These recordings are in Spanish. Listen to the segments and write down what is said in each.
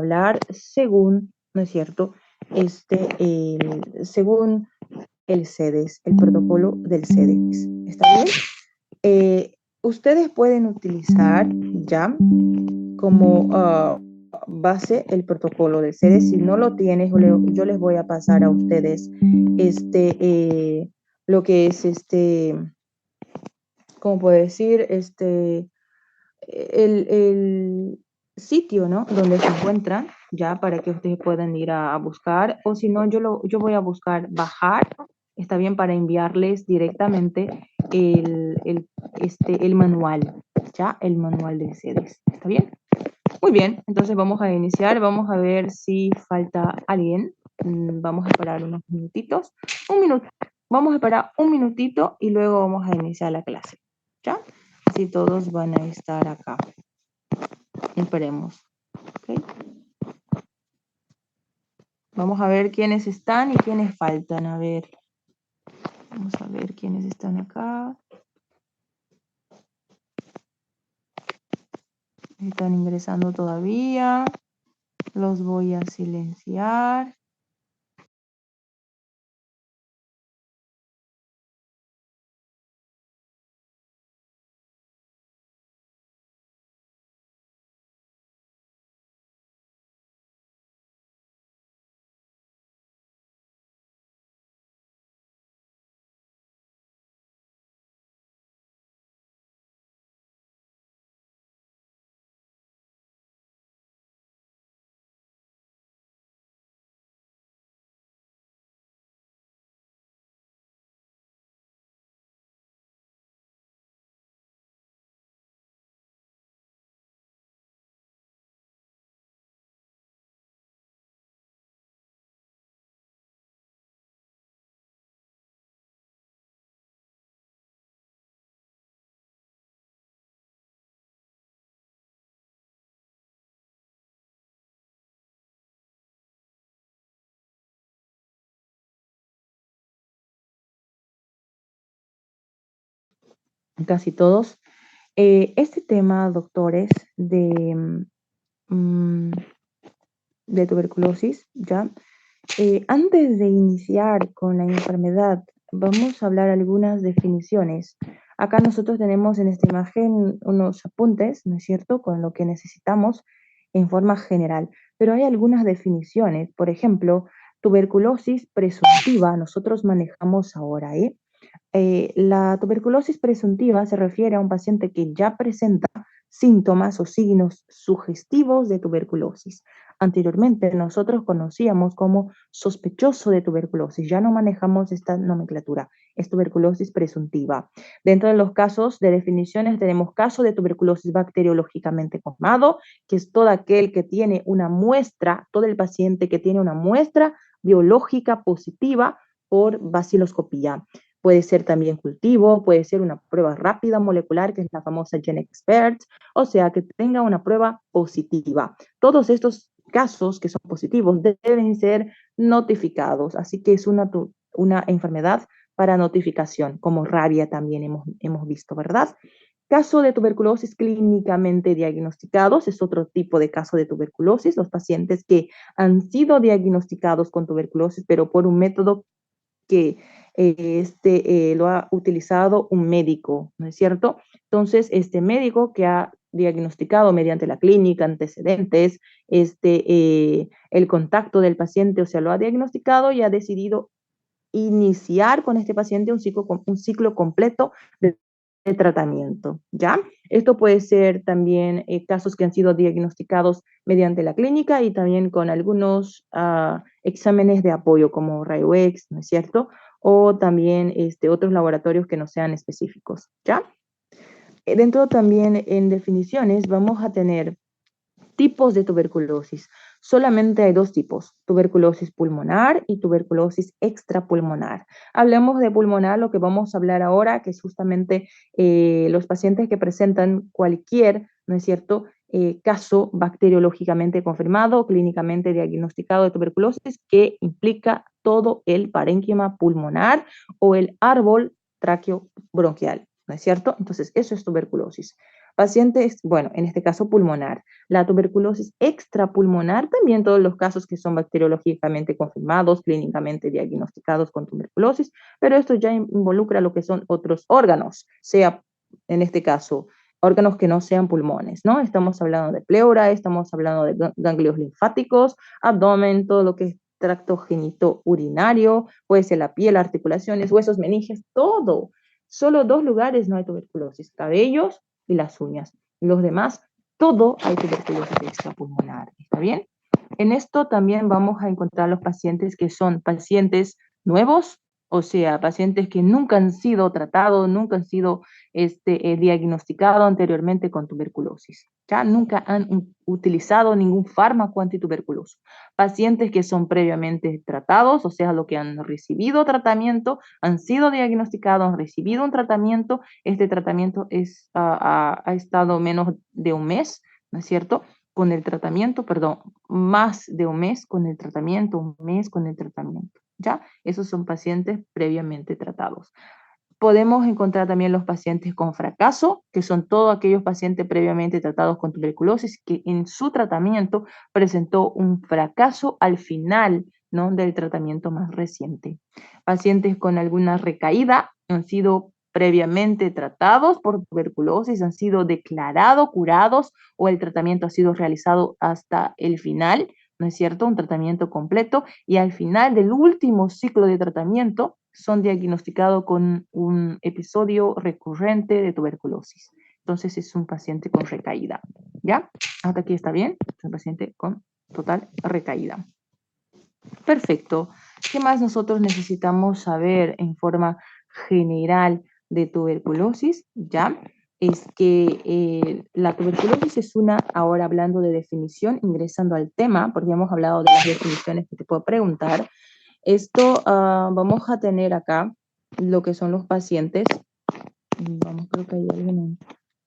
hablar según, ¿no es cierto? Según el CEDES, el protocolo del CEDES. ¿Está bien? Ustedes pueden utilizar ya como base el protocolo del CEDES. Si no lo tienes, yo les voy a pasar a ustedes lo que es ¿cómo puedo decir? El sitio, ¿no? Donde se encuentran, ya para que ustedes puedan ir a buscar, o si no, yo voy a buscar bajar, está bien, para enviarles directamente el manual, ya, el manual de CEDES, ¿está bien? Muy bien, entonces vamos a iniciar, vamos a ver si falta alguien. Vamos a esperar unos minutitos, un minuto, vamos a esperar un minutito y luego vamos a iniciar la clase, ¿ya? Así todos van a estar acá. Esperemos. ¿Okay? Vamos a ver quiénes están y quiénes faltan. A ver. Vamos a ver quiénes están acá. Están ingresando todavía. Los voy a silenciar. Casi todos. Este tema, doctores, mm, de tuberculosis, ¿ya? Antes de iniciar con la enfermedad, vamos a hablar algunas definiciones. Acá nosotros tenemos en esta imagen unos apuntes, ¿no es cierto?, con lo que necesitamos en forma general. Pero hay algunas definiciones. Por ejemplo, tuberculosis presuntiva, nosotros manejamos ahora, ¿eh? La tuberculosis presuntiva se refiere a un paciente que ya presenta síntomas o signos sugestivos de tuberculosis. Anteriormente nosotros conocíamos como sospechoso de tuberculosis, ya no manejamos esta nomenclatura, es tuberculosis presuntiva. Dentro de los casos de definiciones tenemos caso de tuberculosis bacteriológicamente confirmado, que es todo aquel que tiene una muestra, todo el paciente que tiene una muestra biológica positiva por baciloscopía. Puede ser también cultivo, puede ser una prueba rápida molecular, que es la famosa GenExpert, o sea, que tenga una prueba positiva. Todos estos casos que son positivos deben ser notificados, así que es una enfermedad para notificación, como rabia también hemos visto, ¿verdad? Caso de tuberculosis clínicamente diagnosticados es otro tipo de caso de tuberculosis, los pacientes que han sido diagnosticados con tuberculosis, pero por un método que lo ha utilizado un médico, ¿no es cierto? Entonces, este médico que ha diagnosticado mediante la clínica, antecedentes, el contacto del paciente, o sea, lo ha diagnosticado y ha decidido iniciar con este paciente un ciclo completo de tratamiento, ¿ya? Esto puede ser también casos que han sido diagnosticados mediante la clínica y también con algunos exámenes de apoyo como rayo X, ¿no es cierto? O también otros laboratorios que no sean específicos, ¿ya? Dentro también en definiciones vamos a tener tipos de tuberculosis. Solamente hay dos tipos, tuberculosis pulmonar y tuberculosis extrapulmonar. Hablemos de pulmonar, lo que vamos a hablar ahora, que es justamente los pacientes que presentan cualquier, ¿no es cierto?, caso bacteriológicamente confirmado, clínicamente diagnosticado de tuberculosis, que implica todo el parénquima pulmonar o el árbol tráqueo bronquial, ¿no es cierto? Entonces, eso es tuberculosis. Pacientes, bueno, en este caso pulmonar. La tuberculosis extrapulmonar, también todos los casos que son bacteriológicamente confirmados, clínicamente diagnosticados con tuberculosis, pero esto ya involucra lo que son otros órganos, sea en este caso órganos que no sean pulmones, ¿no? Estamos hablando de pleura, estamos hablando de ganglios linfáticos, abdomen, todo lo que es tracto genitourinario, puede ser la piel, articulaciones, huesos, meninges, todo. Solo dos lugares no hay tuberculosis, cabellos y las uñas. Los demás, todo hay tuberculosis extrapulmonar, ¿está bien? En esto también vamos a encontrar los pacientes que son pacientes nuevos, o sea, pacientes que nunca han sido tratados, nunca han sido diagnosticados anteriormente con tuberculosis. Ya nunca han utilizado ningún fármaco antituberculoso. Pacientes que son previamente tratados, o sea, lo que han recibido tratamiento, han sido diagnosticados, han recibido un tratamiento, este tratamiento ha estado menos de un mes, ¿no es cierto? Con el tratamiento, perdón, más de un mes con el tratamiento, un mes con el tratamiento. ¿Ya? Esos son pacientes previamente tratados. Podemos encontrar también los pacientes con fracaso, que son todos aquellos pacientes previamente tratados con tuberculosis que en su tratamiento presentó un fracaso al final, ¿no?, del tratamiento más reciente. Pacientes con alguna recaída han sido previamente tratados por tuberculosis, han sido declarados curados o el tratamiento ha sido realizado hasta el final, ¿no es cierto? Un tratamiento completo y al final del último ciclo de tratamiento son diagnosticados con un episodio recurrente de tuberculosis. Entonces es un paciente con recaída. ¿Ya? Hasta aquí está bien. Es un paciente con total recaída. Perfecto. ¿Qué más nosotros necesitamos saber en forma general de tuberculosis? ¿Ya? Es que la tuberculosis es una, ahora hablando de definición, ingresando al tema, porque hemos hablado de las definiciones que te puedo preguntar. Esto vamos a tener acá lo que son los pacientes. Vamos, creo que hay alguien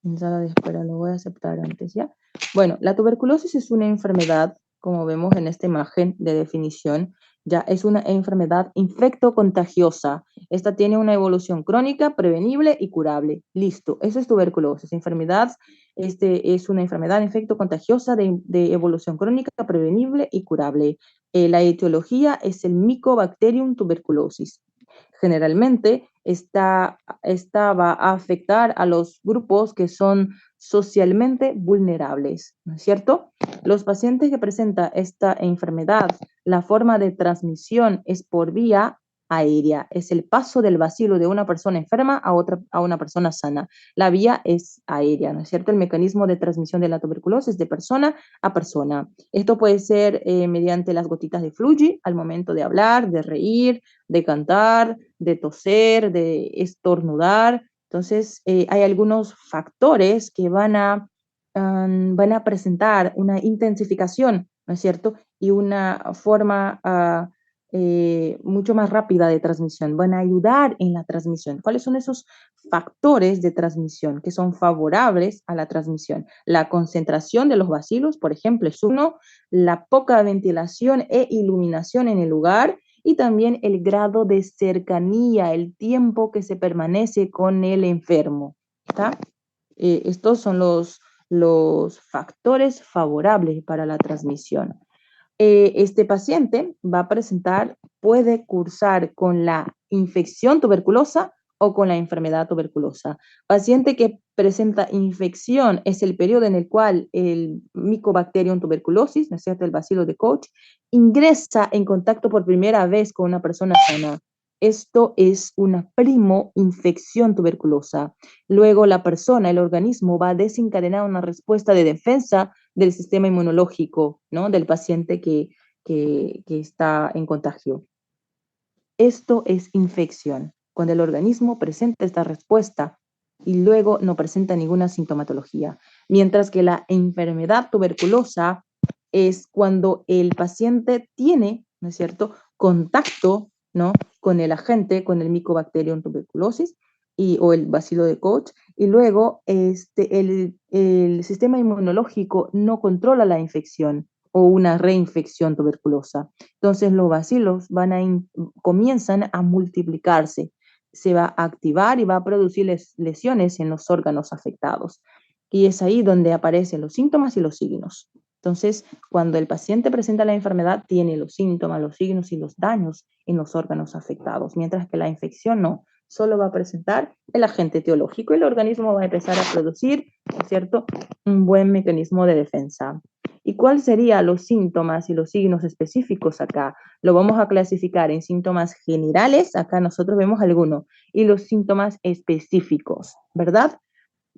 en sala de espera, lo voy a aceptar antes, ¿ya? Bueno, la tuberculosis es una enfermedad, como vemos en esta imagen de definición, ya es una enfermedad infectocontagiosa. Esta tiene una evolución crónica, prevenible y curable. Listo, eso es tuberculosis. Enfermedad, es una enfermedad infectocontagiosa de evolución crónica, prevenible y curable. La etiología es el Mycobacterium tuberculosis. Generalmente esta va a afectar a los grupos que son socialmente vulnerables, ¿no es cierto? Los pacientes que presentan esta enfermedad, la forma de transmisión es por vía aérea, es el paso del bacilo de una persona enferma a una persona sana. La vía es aérea, ¿no es cierto? El mecanismo de transmisión de la tuberculosis es de persona a persona. Esto puede ser mediante las gotitas de fluji al momento de hablar, de reír, de cantar, de toser, de estornudar. Entonces, hay algunos factores que van a presentar una intensificación, ¿no es cierto? Y una forma mucho más rápida de transmisión. Van a ayudar en la transmisión. ¿Cuáles son esos factores de transmisión que son favorables a la transmisión? La concentración de los bacilos, por ejemplo, es uno, la poca ventilación e iluminación en el lugar y también el grado de cercanía, el tiempo que se permanece con el enfermo. ¿Está? Estos son los factores favorables para la transmisión. Este paciente va a presentar, puede cursar con la infección tuberculosa o con la enfermedad tuberculosa. Paciente que presenta infección es el periodo en el cual el Mycobacterium tuberculosis, ¿no es cierto?, el bacilo de Koch, ingresa en contacto por primera vez con una persona sana. Esto es una primo-infección tuberculosa. Luego la persona, el organismo, va a desencadenar una respuesta de defensa del sistema inmunológico, ¿no?, del paciente que está en contagio. Esto es infección, cuando el organismo presenta esta respuesta y luego no presenta ninguna sintomatología. Mientras que la enfermedad tuberculosa es cuando el paciente tiene, ¿no es cierto?, contacto, ¿no?, con el agente, con el Mycobacterium tuberculosis o el bacilo de Koch, y luego el sistema inmunológico no controla la infección o una reinfección tuberculosa. Entonces los bacilos comienzan a multiplicarse, se va a activar y va a producir lesiones en los órganos afectados. Y es ahí donde aparecen los síntomas y los signos. Entonces, cuando el paciente presenta la enfermedad, tiene los síntomas, los signos y los daños en los órganos afectados, mientras que la infección no, solo va a presentar el agente etiológico y el organismo va a empezar a producir, ¿cierto?, un buen mecanismo de defensa. ¿Y cuáles serían los síntomas y los signos específicos acá? Lo vamos a clasificar en síntomas generales, acá nosotros vemos algunos, y los síntomas específicos, ¿verdad?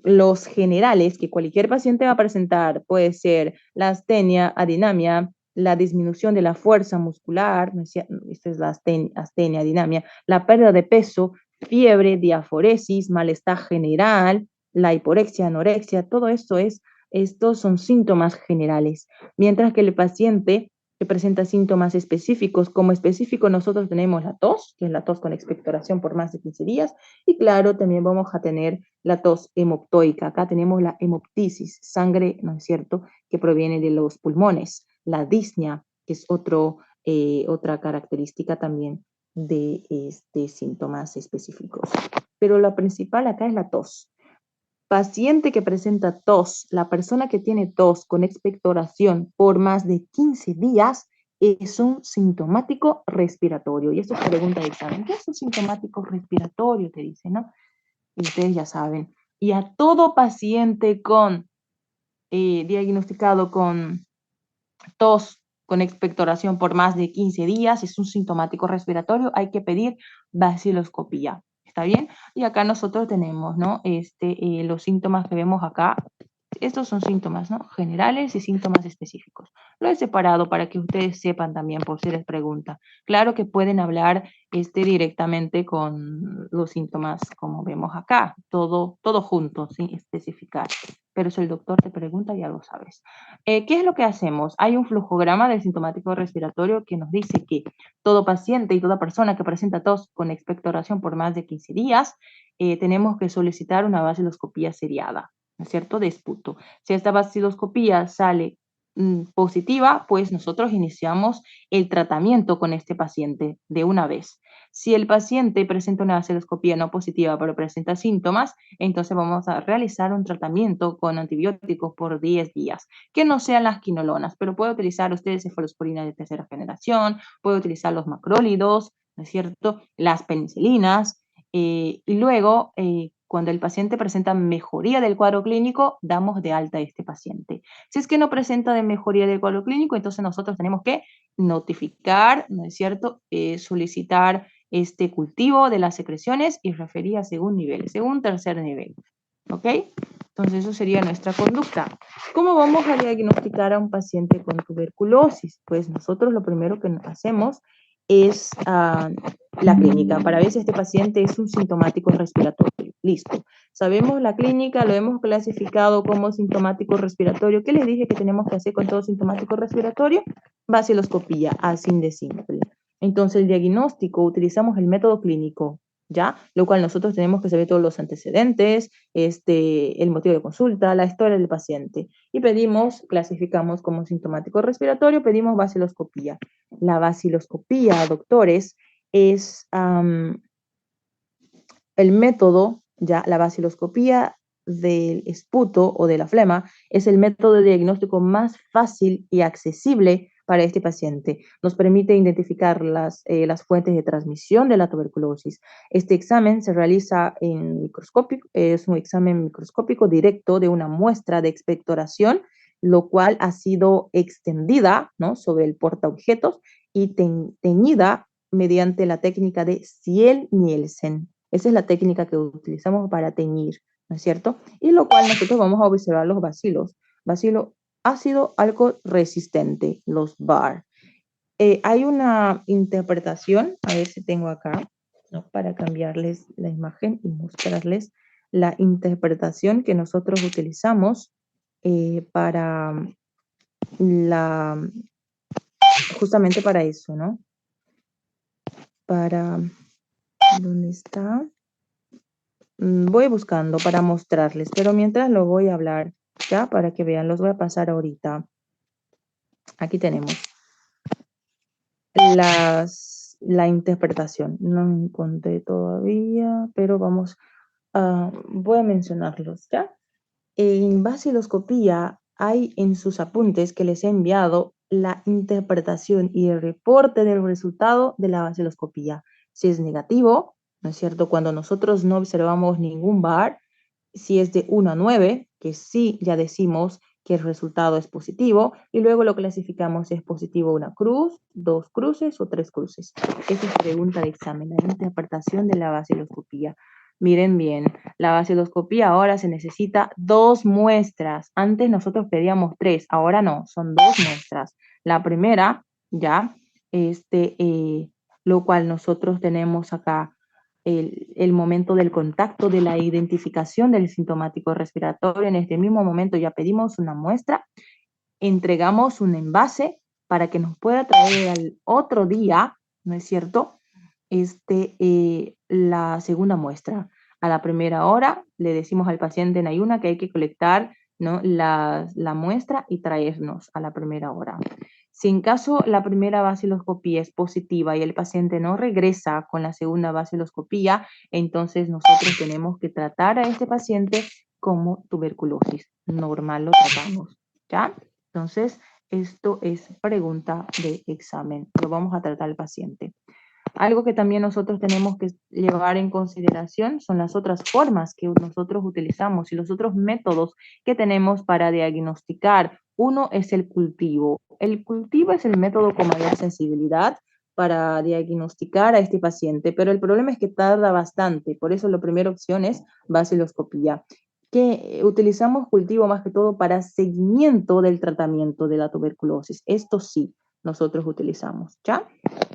Los generales que cualquier paciente va a presentar puede ser la astenia, adinamia, la disminución de la fuerza muscular, esta es la astenia, adinamia, la pérdida de peso, fiebre, diaforesis, malestar general, la hiporexia, anorexia, todo esto estos son síntomas generales, mientras que el paciente que presenta síntomas específicos, como específico nosotros tenemos la tos, que es la tos con expectoración por más de 15 días, y claro, también vamos a tener la tos hemoptoica. Acá tenemos la hemoptisis, sangre, ¿no es cierto?, que proviene de los pulmones. La disnea, que es otra característica también de síntomas específicos. Pero la principal acá es la tos. Paciente que presenta tos, la persona que tiene tos con expectoración por más de 15 días es un sintomático respiratorio. Y esto es pregunta de examen. ¿Qué es un sintomático respiratorio? Te dice, ¿no? Y ustedes ya saben. Y a todo paciente con diagnosticado con tos con expectoración por más de 15 días, es un sintomático respiratorio, hay que pedir vaciloscopía. ¿Está bien? Y acá nosotros tenemos, ¿no? Los síntomas que vemos acá. Estos son síntomas, ¿no?, generales y síntomas específicos. Lo he separado para que ustedes sepan también, por si les pregunta. Claro que pueden hablar directamente con los síntomas, como vemos acá, todo junto, sin especificar. Pero si el doctor te pregunta, ya lo sabes. ¿Qué es lo que hacemos? Hay un flujograma del sintomático respiratorio que nos dice que todo paciente y toda persona que presenta tos con expectoración por más de 15 días, tenemos que solicitar una vaciloscopía seriada, ¿no es cierto?, de esputo. Si esta vaciloscopía sale positiva, pues nosotros iniciamos el tratamiento con este paciente de una vez. Si el paciente presenta una vaciloscopía no positiva pero presenta síntomas, entonces vamos a realizar un tratamiento con antibióticos por 10 días, que no sean las quinolonas, pero puede utilizar ustedes cefalosporina de tercera generación, puede utilizar los macrólidos, ¿no es cierto?, las penicilinas, y luego, cuando el paciente presenta mejoría del cuadro clínico, damos de alta a este paciente. Si es que no presenta de mejoría del cuadro clínico, entonces nosotros tenemos que notificar, ¿no es cierto?, solicitar este cultivo de las secreciones y referir a según nivel, según tercer nivel. ¿Ok? Entonces, eso sería nuestra conducta. ¿Cómo vamos a diagnosticar a un paciente con tuberculosis? Pues nosotros lo primero que hacemos es la clínica para ver si este paciente es un sintomático respiratorio. Listo. Sabemos la clínica, lo hemos clasificado como sintomático respiratorio. ¿Qué les dije que tenemos que hacer con todo sintomático respiratorio? Vaciloscopía, así de simple. Entonces, el diagnóstico, utilizamos el método clínico, ¿ya? Lo cual nosotros tenemos que saber todos los antecedentes, el motivo de consulta, la historia del paciente. Y pedimos, clasificamos como sintomático respiratorio, pedimos vaciloscopía. La vaciloscopía, doctores, es el método, ya la vaciloscopía del esputo o de la flema es el método de diagnóstico más fácil y accesible para este paciente. Nos permite identificar las fuentes de transmisión de la tuberculosis. Este examen se realiza en microscópico, es un examen microscópico directo de una muestra de expectoración, lo cual ha sido extendida, ¿no?, sobre el portaobjetos y teñida mediante la técnica de Ziel-Nielsen. Esa es la técnica que utilizamos para teñir, ¿no es cierto? Y lo cual nosotros vamos a observar los bacilos. Bacilo ácido algo resistente, los BAR. Hay una interpretación, a ver si tengo acá, ¿no?, para cambiarles la imagen y mostrarles la interpretación que nosotros utilizamos para justamente para eso, ¿no? ¿Dónde está? Voy buscando para mostrarles, pero mientras lo voy a hablar, ¿ya? Para que vean, los voy a pasar ahorita. Aquí tenemos la interpretación. No encontré todavía, pero voy a mencionarlos, ¿ya? En vaciloscopía hay en sus apuntes que les he enviado la interpretación y el reporte del resultado de la vaciloscopía. Si es negativo, ¿no es cierto? Cuando nosotros no observamos ningún bar, si es de 1 a 9, que sí ya decimos que el resultado es positivo, y luego lo clasificamos si es positivo una cruz, dos cruces o tres cruces. Esa es pregunta de examen, la interpretación de la vaciloscopía. Miren bien, la vaciloscopía ahora se necesita dos muestras. Antes nosotros pedíamos tres, ahora no, son dos muestras. La primera, ya, este, lo cual nosotros tenemos acá el momento del contacto, de la identificación del sintomático respiratorio. En este mismo momento ya pedimos una muestra, entregamos un envase para que nos pueda traer al otro día, ¿no es cierto? La segunda muestra. A la primera hora le decimos al paciente en ayuna que hay que colectar, ¿no? la muestra y traernos a la primera hora. Si en caso la primera vaciloscopía es positiva y el paciente no regresa con la segunda vaciloscopía, entonces nosotros tenemos que tratar a este paciente como tuberculosis. Normal lo tratamos, ¿ya? Entonces, esto es pregunta de examen. Lo vamos a tratar al paciente. Algo que también nosotros tenemos que llevar en consideración son las otras formas que nosotros utilizamos y los otros métodos que tenemos para diagnosticar. Uno es el cultivo. El cultivo es el método con mayor sensibilidad para diagnosticar a este paciente, pero el problema es que tarda bastante, por eso la primera opción es vaciloscopía, que utilizamos cultivo más que todo para seguimiento del tratamiento de la tuberculosis. Esto sí, nosotros utilizamos, ¿ya?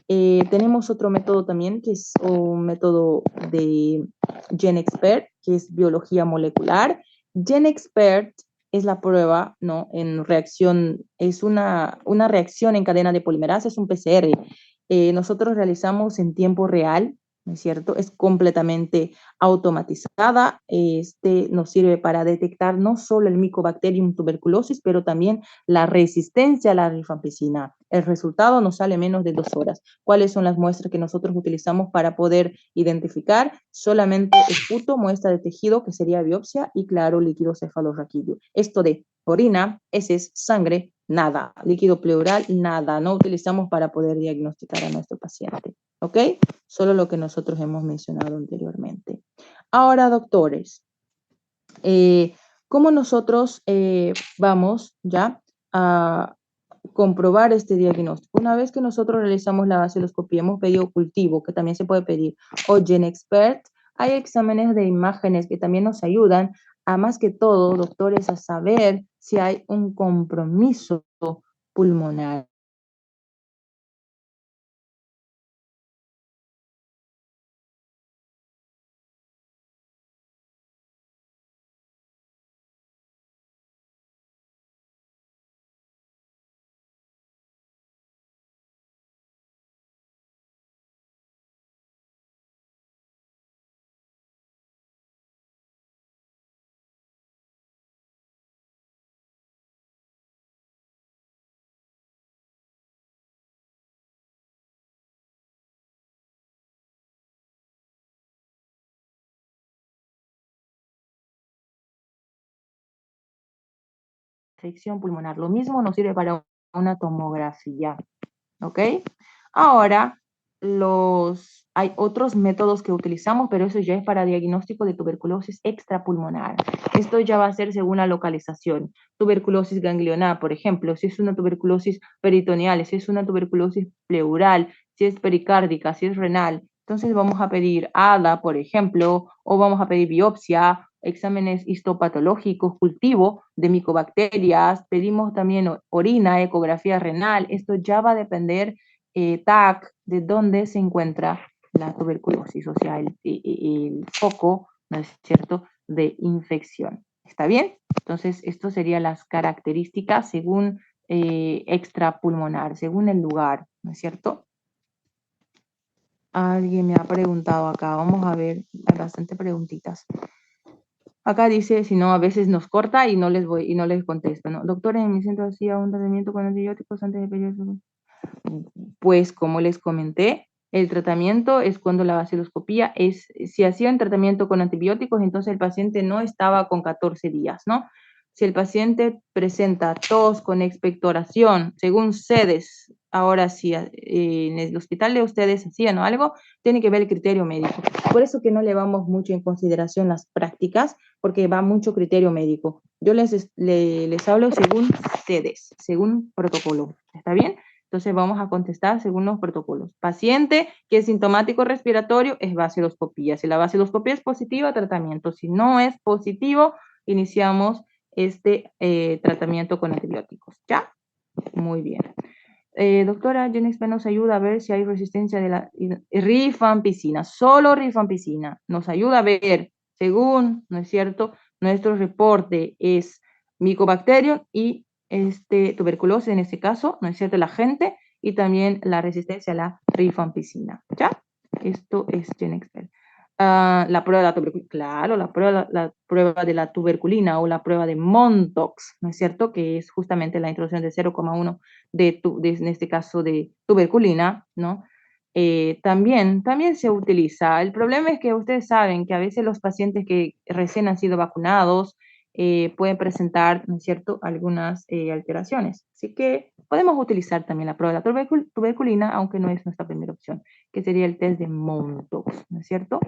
Tenemos otro método también, que es un método de GenExpert, que es biología molecular. GenExpert es la prueba, ¿no? En reacción, es una reacción en cadena de polimerasa, es un PCR. Nosotros realizamos en tiempo real, ¿no es cierto? Es completamente automatizada. Nos sirve para detectar no solo el Mycobacterium tuberculosis, pero también la resistencia a la rifampicina. El resultado nos sale menos de 2 horas. ¿Cuáles son las muestras que nosotros utilizamos para poder identificar? Solamente esputo, muestra de tejido, que sería biopsia, y claro, líquido cefalorraquídeo. Esto de orina, heces, sangre, nada. Líquido pleural, nada. No utilizamos para poder diagnosticar a nuestro paciente. ¿Ok? Solo lo que nosotros hemos mencionado anteriormente. Ahora, doctores, ¿cómo nosotros vamos ya a comprobar este diagnóstico? Una vez que nosotros realizamos la vaciloscopía, hemos pedido cultivo, que también se puede pedir, o GenExpert, hay exámenes de imágenes que también nos ayudan a, más que todo, doctores, a saber si hay un compromiso pulmonar. Afección pulmonar. Lo mismo nos sirve para una tomografía. ¿Ok? Ahora, hay otros métodos que utilizamos, pero eso ya es para diagnóstico de tuberculosis extrapulmonar. Esto ya va a ser según la localización. Tuberculosis ganglionar, por ejemplo, si es una tuberculosis peritoneal, si es una tuberculosis pleural, si es pericárdica, si es renal. Entonces vamos a pedir ADA, por ejemplo, o vamos a pedir biopsia, exámenes histopatológicos, cultivo de micobacterias, pedimos también orina, ecografía renal. Esto ya va a depender TAC, de dónde se encuentra la tuberculosis, o sea, el foco, ¿no es cierto?, de infección. ¿Está bien? Entonces, esto serían las características según extrapulmonar, según el lugar, ¿no es cierto? Alguien me ha preguntado acá, vamos a ver, hay bastantes preguntitas. Acá dice, si no, a veces nos corta y no les contesto, ¿no? Doctor, en mi centro hacía un tratamiento con antibióticos antes de pedir. Pues como les comenté, El tratamiento es cuando la vaciloscopía es, si hacían tratamiento con antibióticos, entonces el paciente no estaba con 14 días, ¿no? Si el paciente presenta tos con expectoración, según CEDES, ahora sí, en el hospital de ustedes hacían o algo, tiene que ver el criterio médico. Por eso que no llevamos mucho en consideración las prácticas, porque va mucho criterio médico. Yo les hablo según CEDES, según protocolo. ¿Está bien? Entonces vamos a contestar según los protocolos. Paciente que es sintomático respiratorio es vaciloscopía. Si la vaciloscopía es positiva, tratamiento. Si no es positivo, iniciamos este tratamiento con antibióticos. ¿Ya? Muy bien. Doctora, Jennifer nos ayuda a ver si hay resistencia de la rifampicina. Solo rifampicina. Nos ayuda a ver, según, ¿no es cierto? Nuestro reporte es Mycobacterium y tuberculosis en este caso, ¿no es cierto? La gente y también la resistencia a la rifampicina. ¿Ya? Esto es GenExpert. La prueba de la tuberculina, claro, la prueba de la tuberculina o la prueba de Montox, ¿no es cierto? Que es justamente la introducción de 0,1 en este caso de tuberculina, ¿no? También se utiliza. El problema es que ustedes saben que a veces los pacientes que recién han sido vacunados pueden presentar, ¿no es cierto?, algunas alteraciones. Así que podemos utilizar también la prueba de la tuberculina, aunque no es nuestra primera opción, que sería el test de Montox, ¿no es cierto?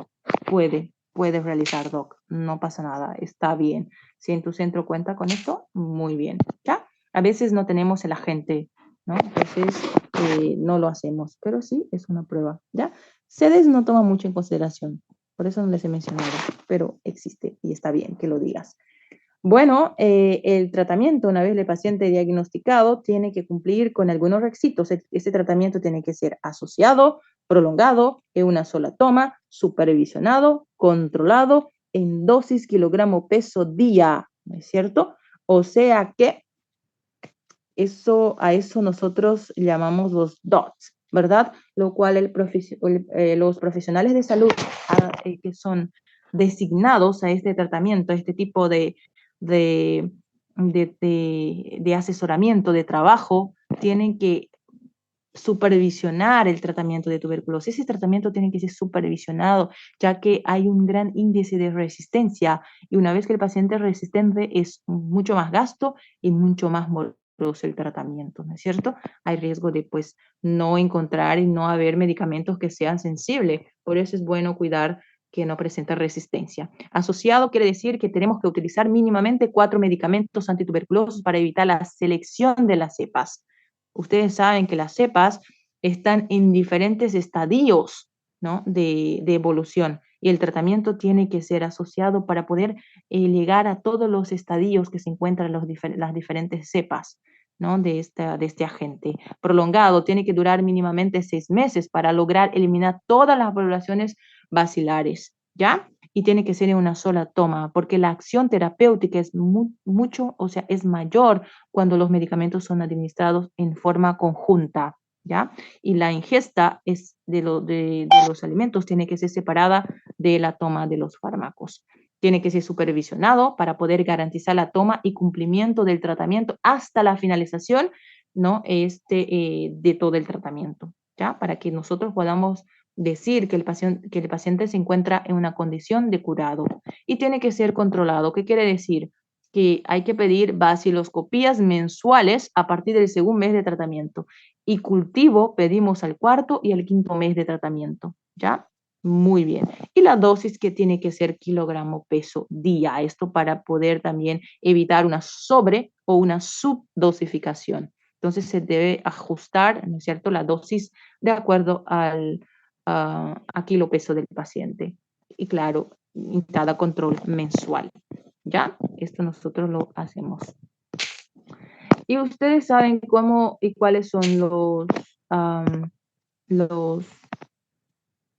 Puedes realizar, doc, no pasa nada, está bien. Si en tu centro cuenta con esto, muy bien, ¿ya? A veces no tenemos el agente, ¿no? Entonces, no lo hacemos, pero sí es una prueba, ¿ya? CEDES no toma mucho en consideración, por eso no les he mencionado, pero existe y está bien que lo digas. Bueno, el tratamiento, una vez el paciente diagnosticado, tiene que cumplir con algunos requisitos. Este tratamiento tiene que ser asociado, prolongado, en una sola toma, supervisionado, controlado, en dosis kilogramo peso día, ¿no es cierto? O sea que a eso nosotros llamamos los DOTS, ¿verdad? Lo cual los profesionales de salud que son designados a este tratamiento, a este tipo de, de asesoramiento, de trabajo, tienen que supervisionar el tratamiento de tuberculosis. Ese tratamiento tiene que ser supervisionado, ya que hay un gran índice de resistencia y una vez que el paciente es resistente es mucho más gasto y mucho más moroso el tratamiento, ¿no es cierto? Hay riesgo de pues no encontrar y no haber medicamentos que sean sensibles, por eso es bueno cuidar que no presenta resistencia. Asociado quiere decir que tenemos que utilizar mínimamente 4 medicamentos antituberculosos para evitar la selección de las cepas. Ustedes saben que las cepas están en diferentes estadios, ¿no?, de evolución y el tratamiento tiene que ser asociado para poder llegar a todos los estadios que se encuentran las diferentes cepas, ¿no?, de este agente. Prolongado tiene que durar mínimamente 6 meses para lograr eliminar todas las poblaciones bacilares, ¿ya? Y tiene que ser en una sola toma, porque la acción terapéutica es mucho, o sea, es mayor cuando los medicamentos son administrados en forma conjunta, ¿ya? Y la ingesta de los alimentos tiene que ser separada de la toma de los fármacos. Tiene que ser supervisionado para poder garantizar la toma y cumplimiento del tratamiento hasta la finalización, ¿no?, de todo el tratamiento, ¿ya? Para que nosotros podamos decir que el paciente se encuentra en una condición de curado y tiene que ser controlado. ¿Qué quiere decir? Que hay que pedir vaciloscopías mensuales a partir del segundo mes de tratamiento y cultivo pedimos al cuarto y al quinto mes de tratamiento, ¿ya? Muy bien. Y la dosis que tiene que ser kilogramo peso día, esto para poder también evitar una sobre o una subdosificación. Entonces se debe ajustar, ¿no es cierto?, la dosis de acuerdo a kilo peso del paciente. Y claro, cada control mensual. ¿Ya? Esto nosotros lo hacemos. Y ustedes saben cómo y cuáles son los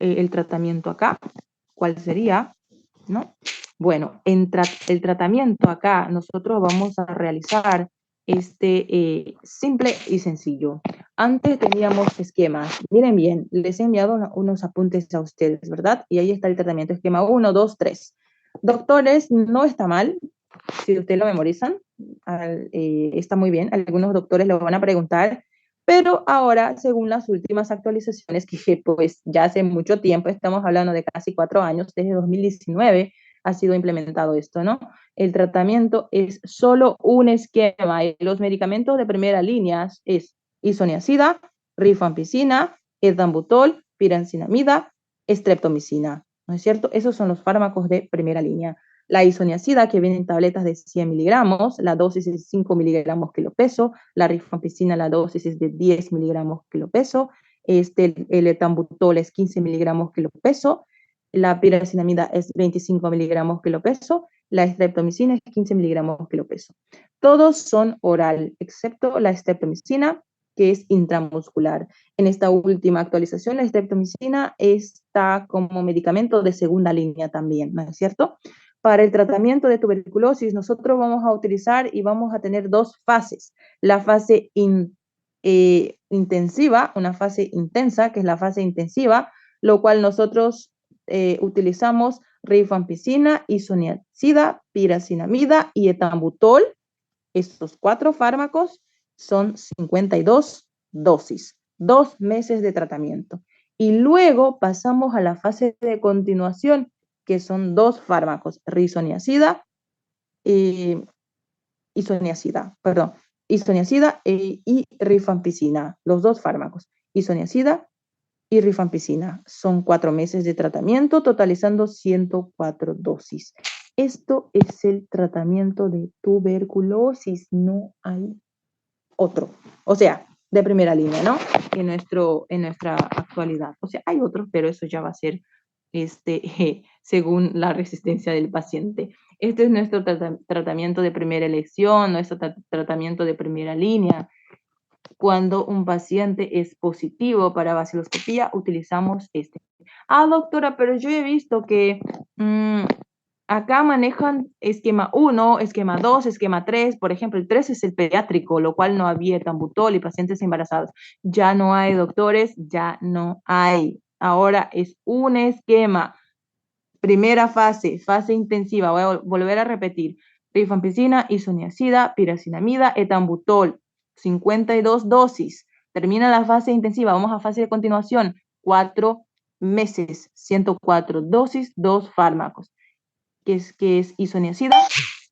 el tratamiento acá. ¿Cuál sería? ¿No? Bueno, el tratamiento acá nosotros vamos a realizar simple y sencillo. Antes teníamos esquemas. Miren bien, les he enviado unos apuntes a ustedes, ¿verdad? Y ahí está el tratamiento, esquema 1, 2, 3. Doctores, no está mal, si ustedes lo memorizan, está muy bien. Algunos doctores lo van a preguntar, Pero ahora, según las últimas actualizaciones, que pues ya hace mucho tiempo, estamos hablando de casi 4 años, desde 2019 ha sido implementado esto, ¿no? El tratamiento es solo un esquema y los medicamentos de primera línea es isoniazida, rifampicina, ethambutol, pirancinamida, streptomicina, ¿no es cierto? Esos son los fármacos de primera línea. La isoniazida, que viene en tabletas de 100 miligramos, la dosis es 5 miligramos kilo peso, la rifampicina, la dosis es de 10 miligramos kilo peso, el etambutol es 15 miligramos kilo peso, la piracinamida es 25 miligramos kilo peso, la streptomicina es 15 miligramos kilo peso. Todos son oral, excepto la streptomicina, que es intramuscular. En esta última actualización, la streptomicina está como medicamento de segunda línea también, ¿no es cierto? Para el tratamiento de tuberculosis, nosotros vamos a utilizar y vamos a tener dos fases. La fase intensiva, una fase intensa, que es la fase intensiva, lo cual nosotros utilizamos rifampicina, isoniazida, piracinamida y etambutol. Estos 4 fármacos son 52 dosis, 2 meses de tratamiento. Y luego pasamos a la fase de continuación, que son 2 fármacos, risoniazida y isoniazida, perdón, isoniazida y rifampicina, los 2 fármacos, isoniazida y rifampicina. Son 4 meses de tratamiento, totalizando 104 dosis. Esto es el tratamiento de tuberculosis, no hay otro. O sea, de primera línea, ¿no? En nuestra actualidad. O sea, hay otros, pero eso ya va a ser según la resistencia del paciente. Este es nuestro tratamiento de primera elección, nuestro tratamiento de primera línea. Cuando un paciente es positivo para baciloscopía, utilizamos este. Ah, doctora, pero yo he visto que acá manejan esquema 1, esquema 2, esquema 3. Por ejemplo, el 3 es el pediátrico, lo cual no había etambutol y pacientes embarazados. Ya no hay, doctores, ya no hay. Ahora es un esquema. Primera fase, fase intensiva. Voy a volver a repetir. Rifampicina, isoniazida, piracinamida, etambutol. 52 dosis. Termina la fase intensiva. Vamos a fase de continuación. 4 meses. 104 dosis, 2 fármacos. Que es isoniazida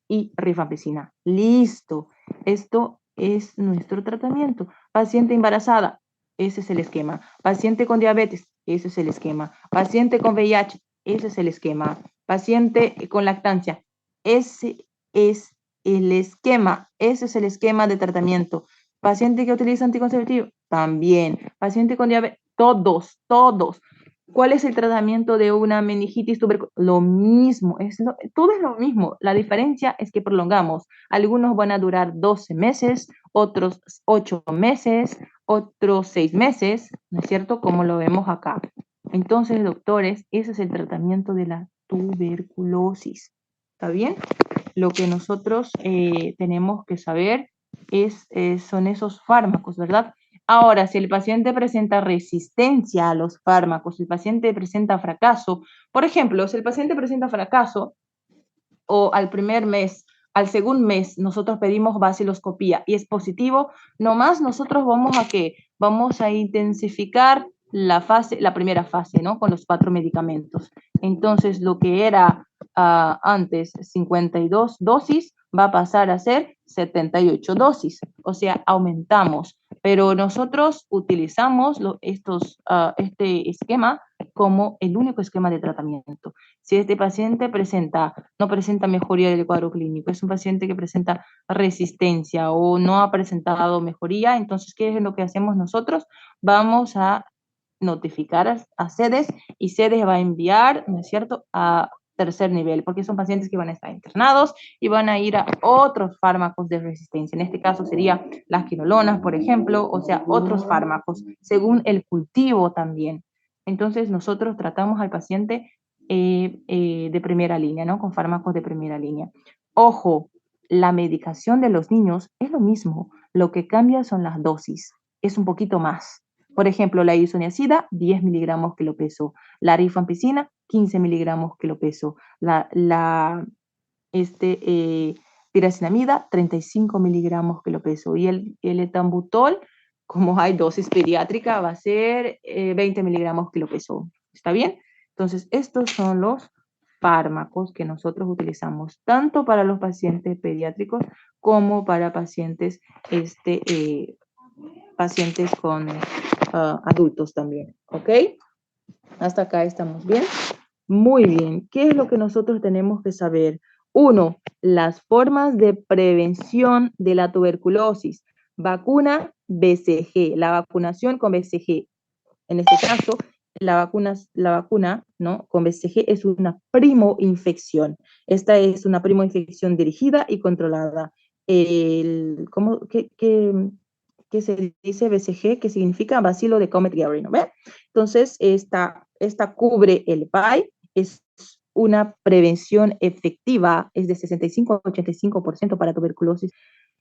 y rifampicina. Listo. Esto es nuestro tratamiento. Paciente embarazada, ese es el esquema. Paciente con diabetes, ese es el esquema. Paciente con VIH, ese es el esquema. Paciente con lactancia, ese es el esquema. Ese es el esquema de tratamiento. Paciente que utiliza anticonceptivo, también. Paciente con diabetes, todos, todos. ¿Cuál es el tratamiento de una meningitis tuberculosa? Lo mismo, todo es lo mismo. La diferencia es que prolongamos. Algunos van a durar 12 meses, otros 8 meses, otros 6 meses, ¿no es cierto? Como lo vemos acá. Entonces, doctores, ese es el tratamiento de la tuberculosis. ¿Está bien? Lo que nosotros tenemos que saber son esos fármacos, ¿verdad? Ahora, si el paciente presenta resistencia a los fármacos, si el paciente presenta fracaso, por ejemplo, si el paciente presenta fracaso o al primer mes, al segundo mes, nosotros pedimos baciloscopía y es positivo, nomás nosotros vamos a intensificar la primera fase, ¿no? Con los 4 medicamentos. Entonces, lo que era antes 52 dosis va a pasar a ser 78 dosis, o sea, aumentamos, pero nosotros utilizamos este esquema como el único esquema de tratamiento. Si este paciente no presenta mejoría del cuadro clínico, es un paciente que presenta resistencia o no ha presentado mejoría, entonces, ¿qué es lo que hacemos nosotros? Vamos a notificar a sedes y sedes va a enviar, ¿no es cierto?, a tercer nivel, porque son pacientes que van a estar internados y van a ir a otros fármacos de resistencia. En este caso sería las quinolonas, por ejemplo, o sea, otros fármacos, según el cultivo también. Entonces, nosotros tratamos al paciente de primera línea, ¿no? Con fármacos de primera línea. Ojo, la medicación de los niños es lo mismo, lo que cambia son las dosis, es un poquito más. Por ejemplo, la isoniazida, 10 miligramos kilo peso. La rifampicina, 15 miligramos kilo peso. Piracinamida, 35 miligramos kilo peso. Y el etambutol, como hay dosis pediátrica, va a ser 20 miligramos kilo peso. ¿Está bien? Entonces, estos son los fármacos que nosotros utilizamos tanto para los pacientes pediátricos como para pacientes, pacientes con adultos también. ¿Ok? Hasta acá estamos bien. Muy bien. ¿Qué es lo que nosotros tenemos que saber? Uno, las formas de prevención de la tuberculosis. Vacuna BCG, la vacunación con BCG. En este caso, la vacuna, ¿no?, con BCG es una primoinfección. Esta es una primoinfección dirigida y controlada. ¿Cómo, qué se dice BCG? Que significa bacilo de Comet-Guerin, ¿no ve? Entonces, esta cubre el PAI, es una prevención efectiva, es de 65 a 85% para tuberculosis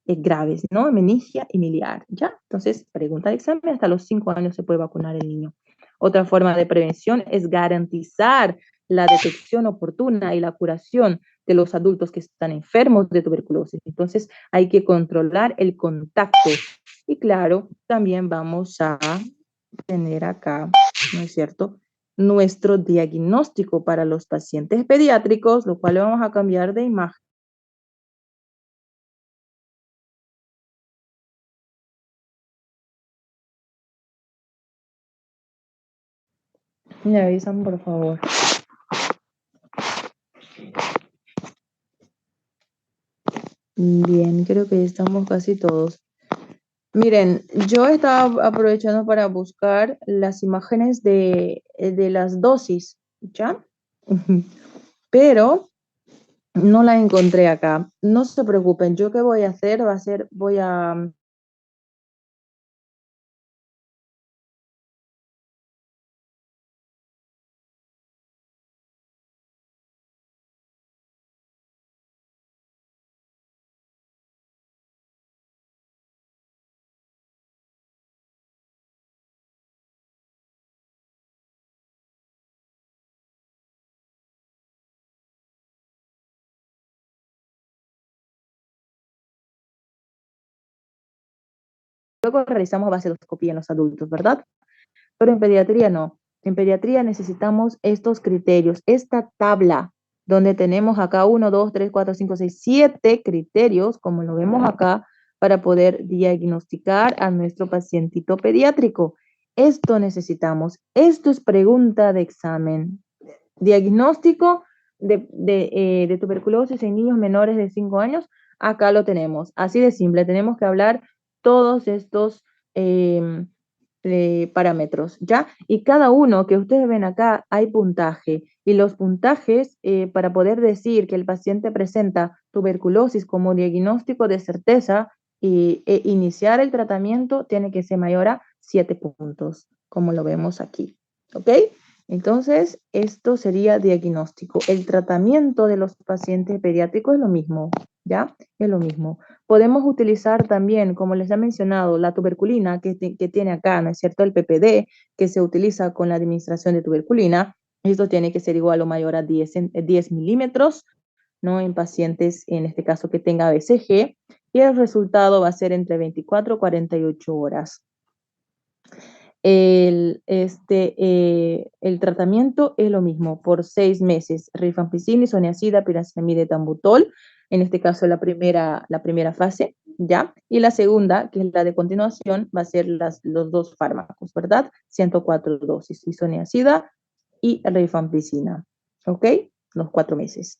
graves, ¿no? Meningia y miliar, ¿ya? Entonces, pregunta de examen, hasta los 5 años se puede vacunar el niño. Otra forma de prevención es garantizar la detección oportuna y la curación de los adultos que están enfermos de tuberculosis. Entonces, hay que controlar el contacto. Y claro, también vamos a tener acá, ¿no es cierto?, nuestro diagnóstico para los pacientes pediátricos, lo cual le vamos a cambiar de imagen. Me avisan, por favor. Bien, creo que estamos casi todos. Miren, yo estaba aprovechando para buscar las imágenes de las dosis, ¿ya? Pero no la encontré acá. No se preocupen, yo qué voy a hacer va a ser, voy a... Luego realizamos vaciloscopía en los adultos, ¿verdad? Pero en pediatría no. En pediatría necesitamos estos criterios, esta tabla, donde tenemos acá 1, 2, 3, 4, 5, 6, 7 criterios, como lo vemos acá, para poder diagnosticar a nuestro pacientito pediátrico. Esto necesitamos. Esto es pregunta de examen. Diagnóstico de tuberculosis en niños menores de 5 años, acá lo tenemos. Así de simple, tenemos que hablar todos estos parámetros, ¿ya? Y cada uno que ustedes ven acá hay puntaje. Y los puntajes, para poder decir que el paciente presenta tuberculosis como diagnóstico de certeza e iniciar el tratamiento, tiene que ser mayor a 7 puntos, como lo vemos aquí, ¿ok? Entonces, esto sería diagnóstico. El tratamiento de los pacientes pediátricos es lo mismo, ¿ya? Es lo mismo. Podemos utilizar también, como les he mencionado, la tuberculina que tiene acá, ¿no es cierto? El PPD, que se utiliza con la administración de tuberculina. Esto tiene que ser igual o mayor a 10 milímetros, ¿no? En pacientes, en este caso, que tenga BCG. Y el resultado va a ser entre 24 y 48 horas. El tratamiento es lo mismo, por 6 meses, rifampicina, isoniazida, piracetamida y tambutol, en este caso la primera fase, ¿ya? Y la segunda, que es la de continuación, va a ser los dos fármacos, ¿verdad? 104 dosis, isoniazida y rifampicina, ¿ok? Los 4 meses.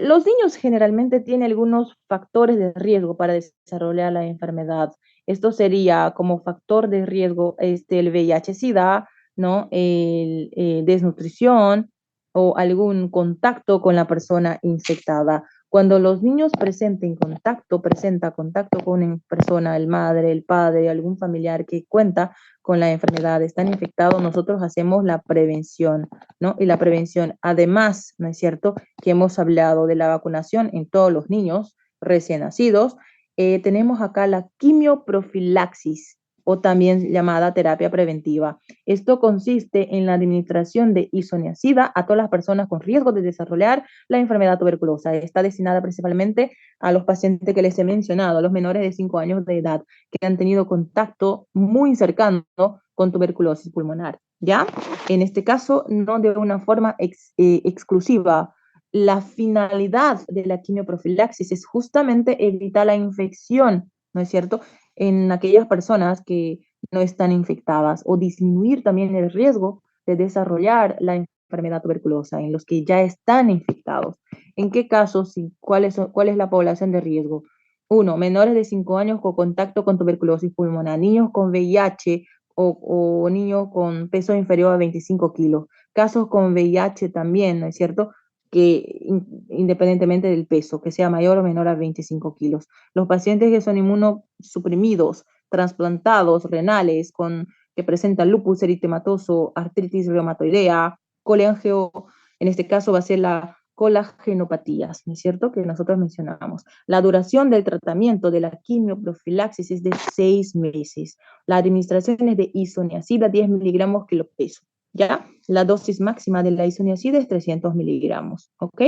Los niños generalmente tienen algunos factores de riesgo para desarrollar la enfermedad. Esto sería como factor de riesgo el VIH-Sida, ¿no? Desnutrición o algún contacto con la persona infectada. Cuando los niños presenta contacto con una persona, el madre, el padre, algún familiar que cuenta con la enfermedad, están infectados, nosotros hacemos la prevención, ¿no? Y la prevención, además, ¿no es cierto?, que hemos hablado de la vacunación en todos los niños recién nacidos, tenemos acá la quimioprofilaxis. o también llamada terapia preventiva. Esto consiste en la administración de isoniazida a todas las personas con riesgo de desarrollar la enfermedad tuberculosa. Está destinada principalmente a los pacientes que les he mencionado, a los menores de 5 años de edad, que han tenido contacto muy cercano con tuberculosis pulmonar, ¿ya? En este caso, no de una forma exclusiva. La finalidad de la quimioprofilaxis es justamente evitar la infección, ¿no es cierto?, en aquellas personas que no están infectadas o disminuir también el riesgo de desarrollar la enfermedad tuberculosa en los que ya están infectados. ¿En qué casos y cuál es la población de riesgo? Uno, menores de 5 años con contacto con tuberculosis pulmonar, niños con VIH o niños con peso inferior a 25 kilos. Casos con VIH también, ¿no es cierto?, que independientemente del peso, que sea mayor o menor a 25 kilos. Los pacientes que son inmunosuprimidos, trasplantados, renales, que presentan lupus eritematoso, artritis reumatoidea, coleangio, en este caso va a ser la colagenopatías, ¿no es cierto?, que nosotros mencionamos. La duración del tratamiento de la quimioprofilaxis es de 6 meses. La administración es de isoniazida 10 miligramos kilo peso. ¿Ya? La dosis máxima de la isoniazida es 300 miligramos, ¿ok?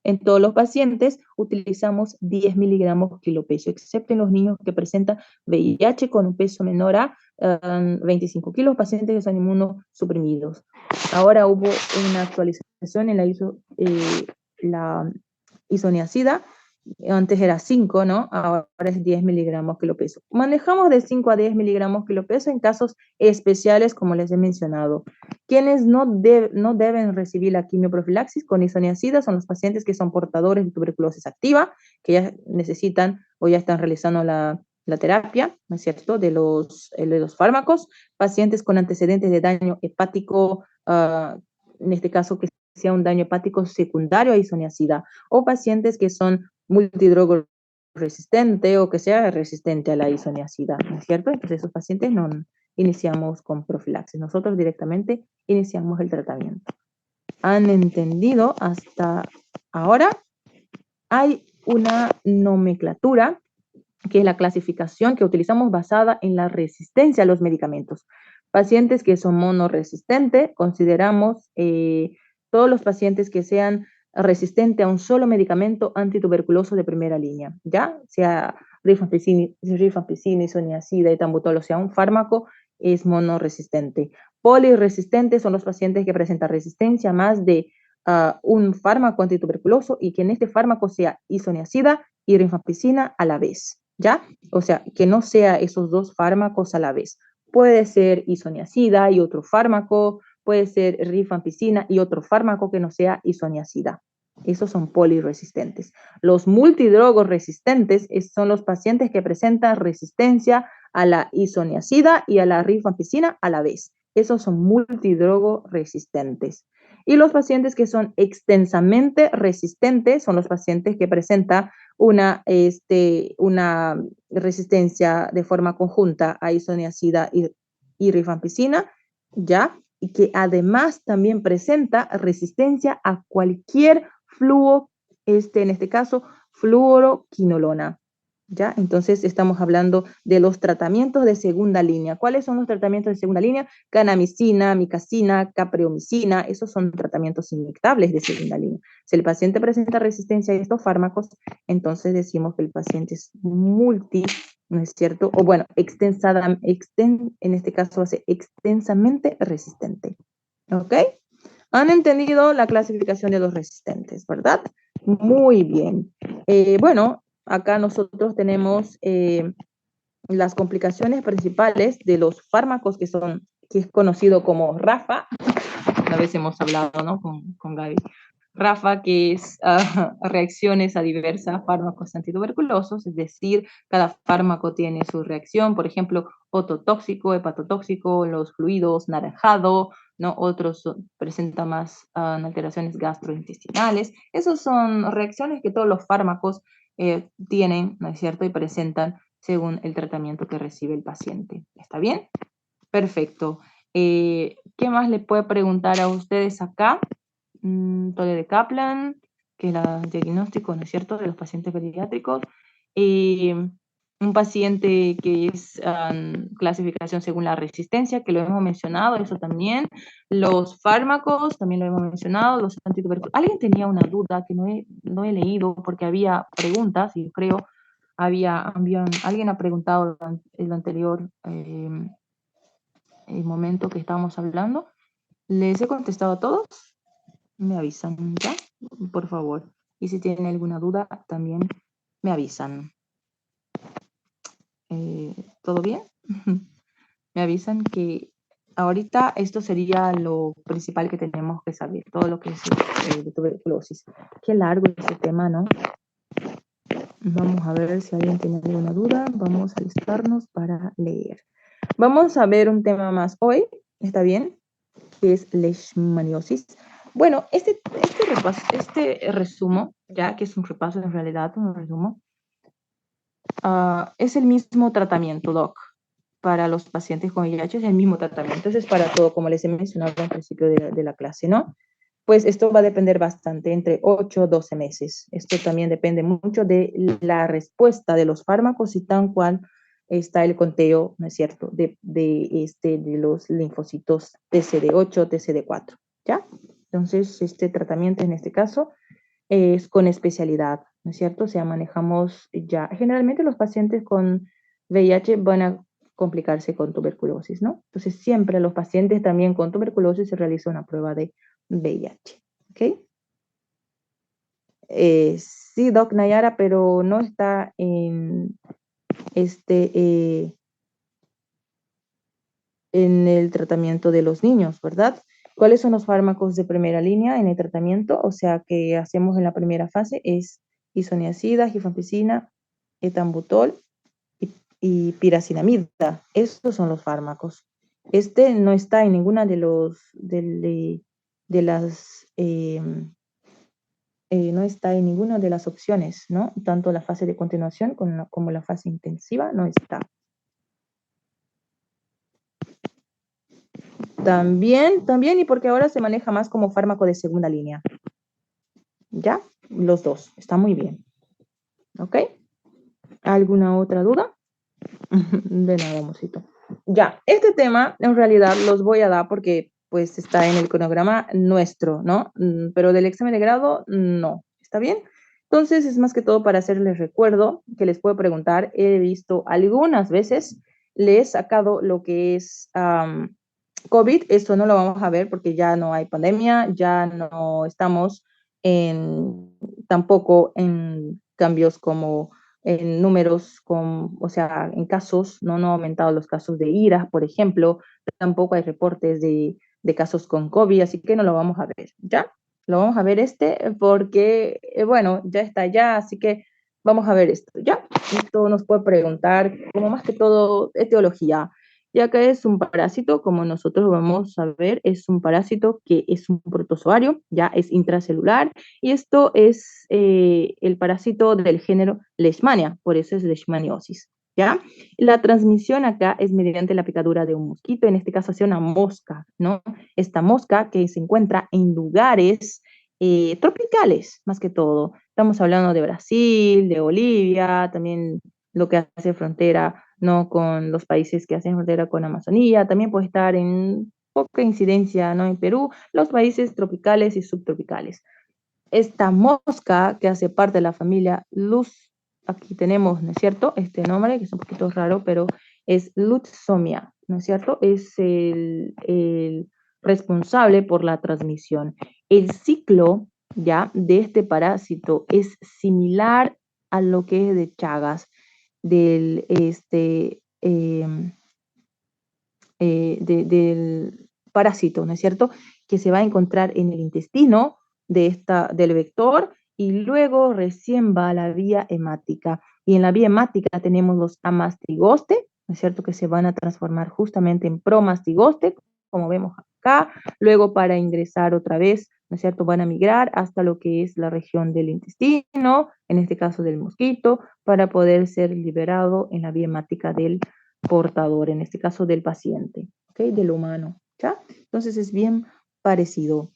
En todos los pacientes utilizamos 10 miligramos kilo peso, excepto en los niños que presentan VIH con un peso menor a 25 kilos, pacientes que son inmunosuprimidos. Ahora hubo una actualización en la isoniazida, antes era 5, ¿no? Ahora es 10 miligramos kilo peso. Manejamos de 5 a 10 miligramos kilo peso en casos especiales, como les he mencionado. Quienes no deben recibir la quimioprofilaxis con isoniazida son los pacientes que son portadores de tuberculosis activa, que ya necesitan o ya están realizando la terapia, ¿no es cierto?, de los fármacos, pacientes con antecedentes de daño hepático, en este caso que sea un daño hepático secundario a isoniazida, o pacientes que son multidrogo resistente o que sea resistente a la isoniazida, ¿no es cierto? Entonces esos pacientes no iniciamos con profilaxis, nosotros directamente iniciamos el tratamiento. ¿Han entendido hasta ahora? Hay una nomenclatura que es la clasificación que utilizamos basada en la resistencia a los medicamentos. Pacientes que son monoresistentes, consideramos todos los pacientes que sean resistentes a un solo medicamento antituberculoso de primera línea, ¿ya? Sea rifampicina, isoniazida, etambutol, o sea, un fármaco es monoresistente. Poliresistentes son los pacientes que presentan resistencia a más de un fármaco antituberculoso y que en este fármaco sea isoniazida y rifampicina a la vez, ¿ya? O sea, que no sea esos dos fármacos a la vez. Puede ser isoniazida y otro fármaco, puede ser rifampicina y otro fármaco que no sea isoniazida. Esos son poliresistentes. Los multidrogos resistentes son los pacientes que presentan resistencia a la isoniazida y a la rifampicina a la vez. Esos son multidrogo resistentes. Y los pacientes que son extensamente resistentes son los pacientes que presentan una resistencia de forma conjunta a isoniazida y rifampicina, ¿ya? Y que además también presenta resistencia a cualquier fluo, en este caso, fluoroquinolona, ¿ya? Entonces estamos hablando de los tratamientos de segunda línea. ¿Cuáles son los tratamientos de segunda línea? Canamicina, micacina, capreomicina, esos son tratamientos inyectables de segunda línea. Si el paciente presenta resistencia a estos fármacos, entonces decimos que el paciente es ¿no es cierto? O bueno, en este caso va a ser extensamente resistente. ¿Ok? ¿Han entendido la clasificación de los resistentes, verdad? Muy bien. Bueno, acá nosotros tenemos las complicaciones principales de los fármacos que es conocido como RAFA. A veces hemos hablado, ¿no?, con Gaby. RAFA, que es reacciones adversas a fármacos antituberculosos, es decir, cada fármaco tiene su reacción, por ejemplo, ototóxico, hepatotóxico, los fluidos, naranjado, ¿no? Otros presentan más alteraciones gastrointestinales. Esas son reacciones que todos los fármacos tienen, ¿no es cierto?, y presentan según el tratamiento que recibe el paciente. ¿Está bien? Perfecto. ¿Qué más le puede preguntar a ustedes acá? Tolle de Kaplan, que es el diagnóstico, ¿no es cierto?, de los pacientes pediátricos. un paciente que es clasificación según la resistencia, que lo hemos mencionado, eso también. Los fármacos, también lo hemos mencionado, los antituberculosos. Alguien tenía una duda que no he leído porque había preguntas y creo alguien ha preguntado el anterior el momento que estábamos hablando. ¿Les he contestado a todos? Me avisan, ¿ya? Por favor. Y si tienen alguna duda, también me avisan. ¿Todo bien? Me avisan que ahorita esto sería lo principal que tenemos que saber, todo lo que es de tuberculosis. Qué largo ese tema, ¿no? Vamos a ver si alguien tiene alguna duda. Vamos a alistarnos para leer. Vamos a ver un tema más hoy, ¿está bien? Que es leishmaniosis. Bueno, este resumo, ya que es un repaso en realidad, un resumo, es el mismo tratamiento, doc. Para los pacientes con VIH es el mismo tratamiento. Entonces, para todo, como les he mencionado al principio de la clase, ¿no? Pues esto va a depender bastante, entre 8 o 12 meses. Esto también depende mucho de la respuesta de los fármacos y tan cual está el conteo, ¿no es cierto?, de los linfocitos TCD8, TCD4, ¿ya? Entonces, este tratamiento en este caso es con especialidad, ¿no es cierto? O sea, manejamos ya, generalmente los pacientes con VIH van a complicarse con tuberculosis, ¿no? Entonces, siempre a los pacientes también con tuberculosis se realiza una prueba de VIH, ¿ok? Sí, Doc Nayara, pero no está este, eh, en el tratamiento de los niños, ¿verdad? ¿Cuáles son los fármacos de primera línea en el tratamiento? O sea, que hacemos en la primera fase es isoniazida, rifampicina, etambutol y piracinamida. Estos son los fármacos. Este no está en ninguna de las no está en ninguna de las opciones, ¿no? Tanto la fase de continuación como la fase intensiva no está. También, y porque ahora se maneja más como fármaco de segunda línea. ¿Ya? Los dos. Está muy bien. ¿Ok? ¿Alguna otra duda? De nada, amorcito. Ya, este tema en realidad los voy a dar porque pues está en el cronograma nuestro, ¿no? Pero del examen de grado, no. ¿Está bien? Entonces es más que todo para hacerles recuerdo que les puedo preguntar. He visto algunas veces, le he sacado lo que es COVID. Esto no lo vamos a ver porque ya no hay pandemia, ya no estamos tampoco en cambios como en números, o sea, en casos, no han aumentado los casos de IRA, por ejemplo, tampoco hay reportes de casos con COVID, así que no lo vamos a ver, ¿ya? Lo vamos a ver porque, bueno, ya está ya, así que vamos a ver esto, ¿ya? Esto nos puede preguntar, como más que todo, etiología. Ya que es un parásito, como nosotros vamos a ver, es un parásito que es un protozoario, ya es intracelular, y esto es el parásito del género Leishmania, por eso es leishmaniosis, ¿ya? La transmisión acá es mediante la picadura de un mosquito, en este caso hacia una mosca, ¿no? Esta mosca que se encuentra en lugares tropicales, más que todo. Estamos hablando de Brasil, de Bolivia, también lo que hace frontera, ¿no?, con los países que hacen frontera con Amazonía, también puede estar en poca incidencia, ¿no?, en Perú, los países tropicales y subtropicales. Esta mosca que hace parte de la familia Luz, aquí tenemos, ¿no es cierto?, este nombre, que es un poquito raro, pero es Lutzomia, ¿no es cierto? Es el responsable por la transmisión. El ciclo, ya, de este parásito es similar a lo que es de Chagas, del parásito, ¿no es cierto?, que se va a encontrar en el intestino del vector y luego recién va a la vía hemática. Y en la vía hemática tenemos los amastigoste, ¿no es cierto?, que se van a transformar justamente en promastigoste, como vemos acá. Luego para ingresar otra vez, ¿no es cierto?, van a migrar hasta lo que es la región del intestino, en este caso del mosquito, para poder ser liberado en la vía hemática del portador, en este caso del paciente, ¿ok? Del humano, ¿ya? Entonces es bien parecido.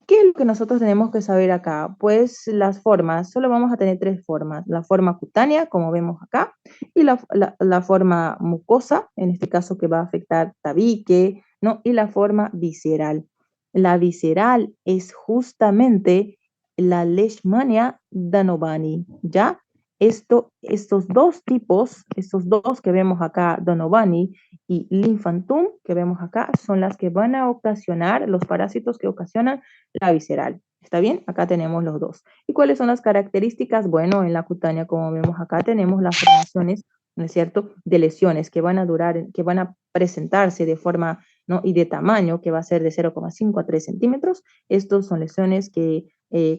¿Qué es lo que nosotros tenemos que saber acá? Pues las formas, solo vamos a tener tres formas. La forma cutánea, como vemos acá, y la forma mucosa, en este caso que va a afectar tabique, ¿no? Y la forma visceral. La visceral es justamente la Leishmania Donovani, ¿ya? Estos dos tipos, estos dos que vemos acá, Donovani y Lymphantum, que vemos acá, son las que van a ocasionar, los parásitos que ocasionan la visceral. ¿Está bien? Acá tenemos los dos. ¿Y cuáles son las características? Bueno, en la cutánea, como vemos acá, tenemos las formaciones, ¿no es cierto?, de lesiones que van a durar, que van a presentarse de forma, ¿no?, y de tamaño, que va a ser de 0,5 a 3 centímetros. Estos son lesiones que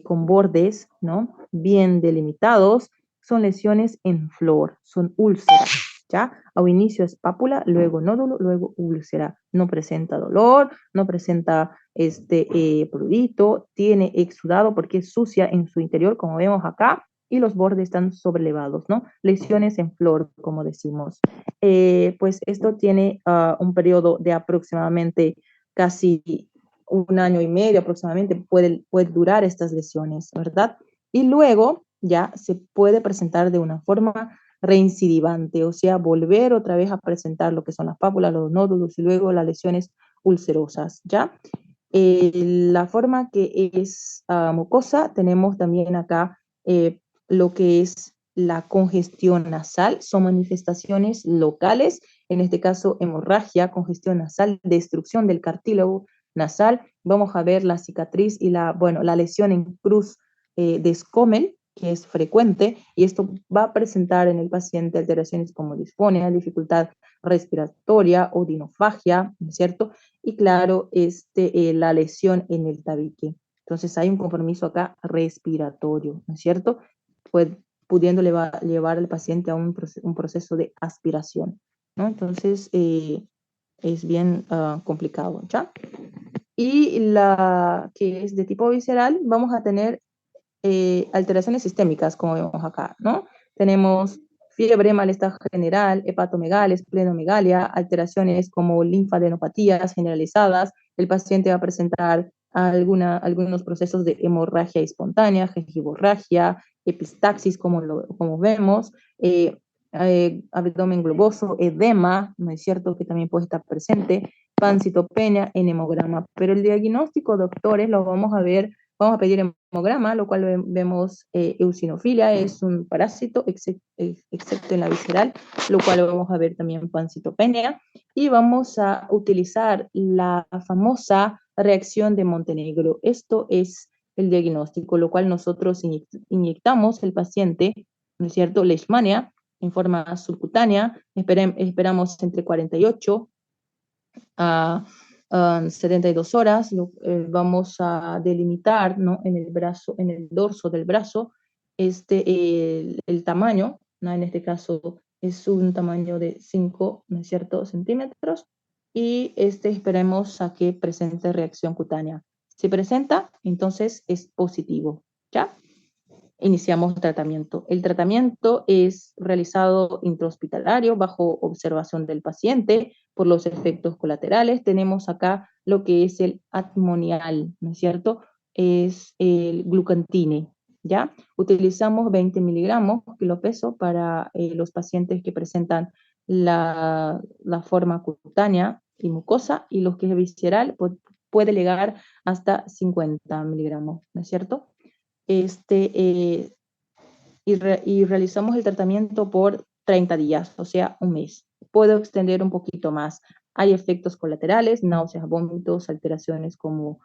con bordes, ¿no?, bien delimitados, son lesiones en flor, son úlceras. ¿Ya? Al inicio es pápula, luego nódulo, luego úlcera. No presenta dolor, no presenta prurito, tiene exudado porque es sucia en su interior, como vemos acá, y los bordes están sobrelevados, ¿no? Lesiones en flor, como decimos. Pues esto tiene un periodo de aproximadamente casi un año y medio aproximadamente, puede durar estas lesiones, ¿verdad? Y luego ya se puede presentar de una forma reincidivante, o sea, volver otra vez a presentar lo que son las pápulas, los nódulos y luego las lesiones ulcerosas, ¿ya? La forma que es mucosa, tenemos también acá lo que es la congestión nasal, son manifestaciones locales, en este caso hemorragia, congestión nasal, destrucción del cartílago nasal. Vamos a ver la cicatriz y la lesión en cruz de Scomel, que es frecuente, y esto va a presentar en el paciente alteraciones como disfonía, dificultad respiratoria, odinofagia, ¿no es cierto? Y claro, la lesión en el tabique. Entonces hay un compromiso acá respiratorio, ¿no es cierto? Pues, pudiendo llevar al paciente a un proceso de aspiración, ¿no? Entonces es bien complicado, ¿ya? Y la que es de tipo visceral, vamos a tener alteraciones sistémicas, como vemos acá, ¿no? Tenemos fiebre, malestar general, hepatomegalia, esplenomegalia, alteraciones como linfadenopatías generalizadas. El paciente va a presentar algunos procesos de hemorragia espontánea, gingivorragia, epistaxis, como vemos, abdomen globoso, edema, ¿no es cierto?, que también puede estar presente, pancitopenia, hemograma. Pero el diagnóstico, doctores, lo vamos a ver. Vamos a pedir hemograma, lo cual vemos eosinofilia, es un parásito, excepto en la visceral, lo cual vamos a ver también pancitopenia. Y vamos a utilizar la famosa reacción de Montenegro. Esto es el diagnóstico, lo cual nosotros inyectamos el paciente, ¿no es cierto?, leishmania en forma subcutánea, esperamos entre 48 a 72 horas, vamos a delimitar, ¿no?, en el brazo, en el dorso del brazo, el tamaño, ¿no? En este caso es un tamaño de 5, ¿no es cierto?, centímetros, y esperemos a que presente reacción cutánea. Si presenta, entonces es positivo, ¿ya? Iniciamos tratamiento. El tratamiento es realizado intrahospitalario bajo observación del paciente por los efectos colaterales. Tenemos acá lo que es el atmonial, ¿no es cierto? Es el glucantine, ¿ya? Utilizamos 20 miligramos kilopeso para los pacientes que presentan la forma cutánea y mucosa, y los que es visceral puede llegar hasta 50 miligramos, ¿no es cierto? Y realizamos el tratamiento por 30 días, o sea, un mes. Puedo extender un poquito más. Hay efectos colaterales, náuseas, vómitos, alteraciones como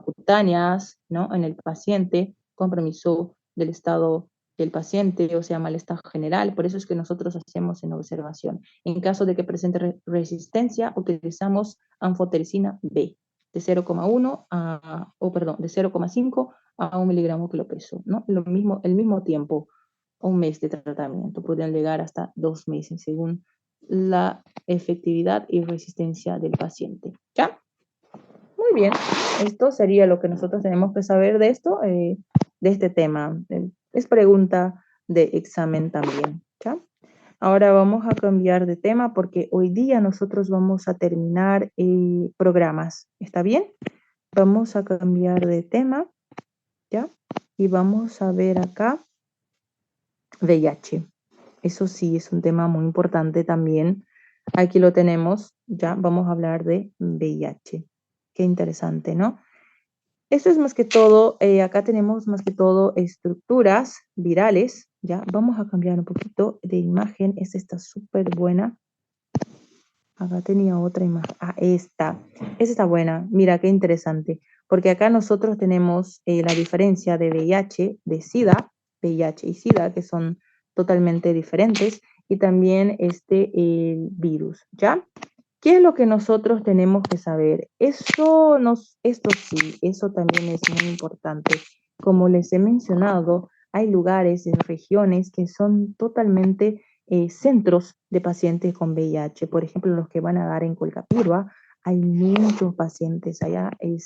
cutáneas, ¿no?, en el paciente, compromiso del estado del paciente, o sea, malestar general. Por eso es que nosotros hacemos en observación. En caso de que presente resistencia, utilizamos anfotericina B de 0,1 de 0,5 a 1 miligramo kilopeso, ¿no? El mismo tiempo, un mes de tratamiento, pueden llegar hasta 2 meses según la efectividad y resistencia del paciente, ¿ya? Muy bien, esto sería lo que nosotros tenemos que saber de esto, de este tema. Es pregunta de examen también, ¿ya? Ahora vamos a cambiar de tema porque hoy día nosotros vamos a terminar programas, ¿está bien? Vamos a cambiar de tema, ¿ya? Y vamos a ver acá VIH. Eso sí, es un tema muy importante también. Aquí lo tenemos, ya vamos a hablar de VIH. Qué interesante, ¿no? Esto es más que todo, acá tenemos más que todo estructuras virales, ¿ya? Vamos a cambiar un poquito de imagen. Esta está súper buena. Acá tenía otra imagen. Ah, esta. Esta está buena. Mira, qué interesante. Porque acá nosotros tenemos la diferencia de VIH, de SIDA, VIH y SIDA, que son totalmente diferentes, y también el virus, ¿ya? ¿Qué es lo que nosotros tenemos que saber? Esto sí, eso también es muy importante. Como les he mencionado, hay lugares, regiones que son totalmente centros de pacientes con VIH. Por ejemplo, los que van a dar en Colcapirua, hay muchos pacientes. Allá es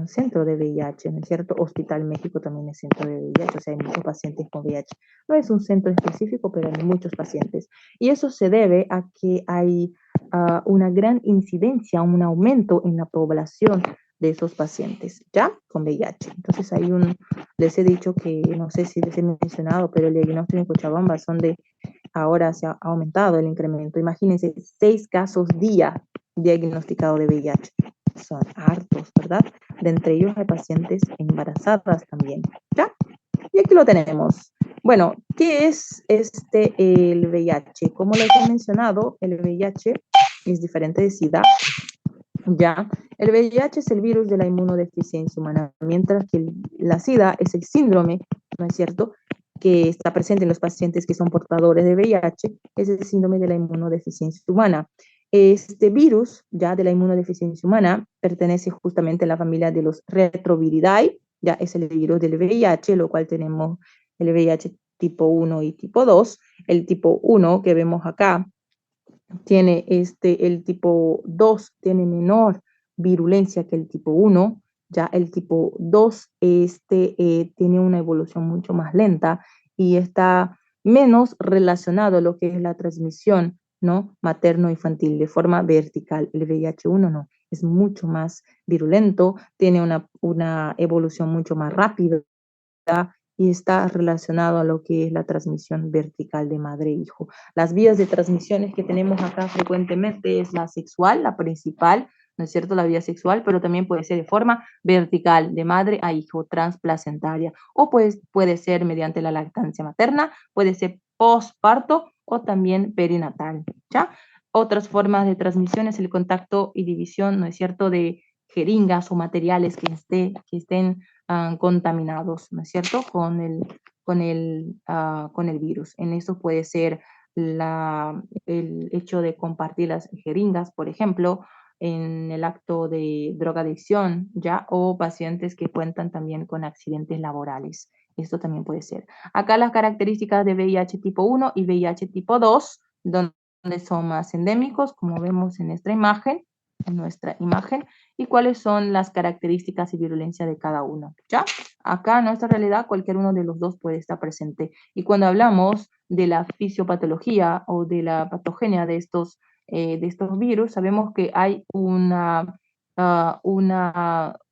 centro de VIH, ¿no es cierto? Hospital México también es centro de VIH, o sea, hay muchos pacientes con VIH. No es un centro específico, pero hay muchos pacientes. Y eso se debe a que hay una gran incidencia, un aumento en la población de esos pacientes, ¿ya? Con VIH. Entonces les he dicho que, no sé si les he mencionado, pero el diagnóstico en Cochabamba ahora se ha aumentado el incremento. Imagínense, 6 casos día diagnosticados de VIH. Son hartos, ¿verdad? De entre ellos hay pacientes embarazadas también, ¿ya? Y aquí lo tenemos. Bueno, ¿qué es el VIH? Como les he mencionado, el VIH es diferente de SIDA, ¿ya? El VIH es el virus de la inmunodeficiencia humana, mientras que la SIDA es el síndrome, ¿no es cierto?, que está presente en los pacientes que son portadores de VIH, es el síndrome de la inmunodeficiencia humana. Este virus, ya de la inmunodeficiencia humana, pertenece justamente a la familia de los Retroviridae, ya es el virus del VIH, lo cual tenemos el VIH tipo 1 y tipo 2. El tipo 1 que vemos acá tiene el tipo 2 tiene menor virulencia que el tipo 1, ya el tipo 2 tiene una evolución mucho más lenta y está menos relacionado a lo que es la transmisión, ¿no? Materno-infantil de forma vertical. El VIH-1 no, es mucho más virulento, tiene una evolución mucho más rápida y está relacionado a lo que es la transmisión vertical de madre-hijo. Las vías de transmisiones que tenemos acá frecuentemente es la sexual, la principal, ¿no es cierto? La vía sexual, pero también puede ser de forma vertical, de madre a hijo, transplacentaria, o pues puede ser mediante la lactancia materna, puede ser postparto o también perinatal, ¿ya? Otras formas de transmisión es el contacto y división, ¿no es cierto?, de jeringas o materiales que estén contaminados, ¿no es cierto?, con el virus. En eso puede ser el hecho de compartir las jeringas, por ejemplo, en el acto de drogadicción, ¿ya? O pacientes que cuentan también con accidentes laborales. Esto también puede ser. Acá las características de VIH tipo 1 y VIH tipo 2, donde son más endémicos, como vemos en nuestra imagen, y cuáles son las características y virulencia de cada uno, ¿ya? Acá en nuestra realidad cualquier uno de los dos puede estar presente. Y cuando hablamos de la fisiopatología o de la patogenia de estos virus, sabemos que hay una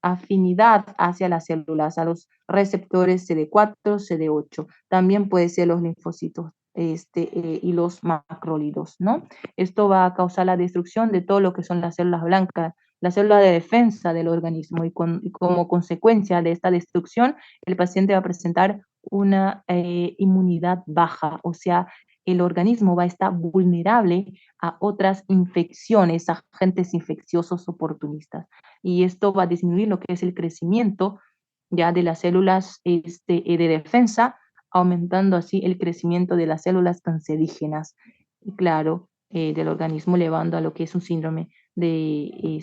afinidad hacia las células, a los receptores CD4, CD8. También puede ser los linfocitos y los macrólidos, ¿no? Esto va a causar la destrucción de todo lo que son las células blancas, la célula de defensa del organismo y como consecuencia de esta destrucción, el paciente va a presentar una inmunidad baja, o sea, el organismo va a estar vulnerable a otras infecciones, agentes infecciosos oportunistas. Y esto va a disminuir lo que es el crecimiento ya de las células de defensa, aumentando así el crecimiento de las células cancerígenas, y claro, del organismo, llevando a lo que es un síndrome de